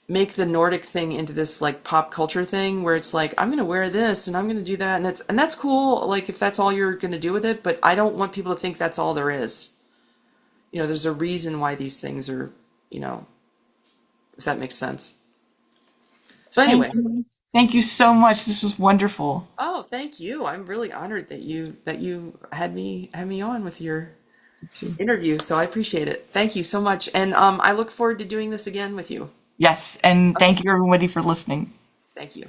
Speaker 2: make the Nordic thing into this like pop culture thing where it's like I'm going to wear this and I'm going to do that, and that's cool, like if that's all you're going to do with it, but I don't want people to think that's all there is. There's a reason why these things are, if that makes sense. So
Speaker 1: Thank
Speaker 2: anyway,
Speaker 1: you. Thank you so much. This was wonderful.
Speaker 2: oh, thank you. I'm really honored that you had me on with your interview. So I appreciate it. Thank you so much. And I look forward to doing this again with you.
Speaker 1: Yes, and thank you everybody for listening.
Speaker 2: Thank you.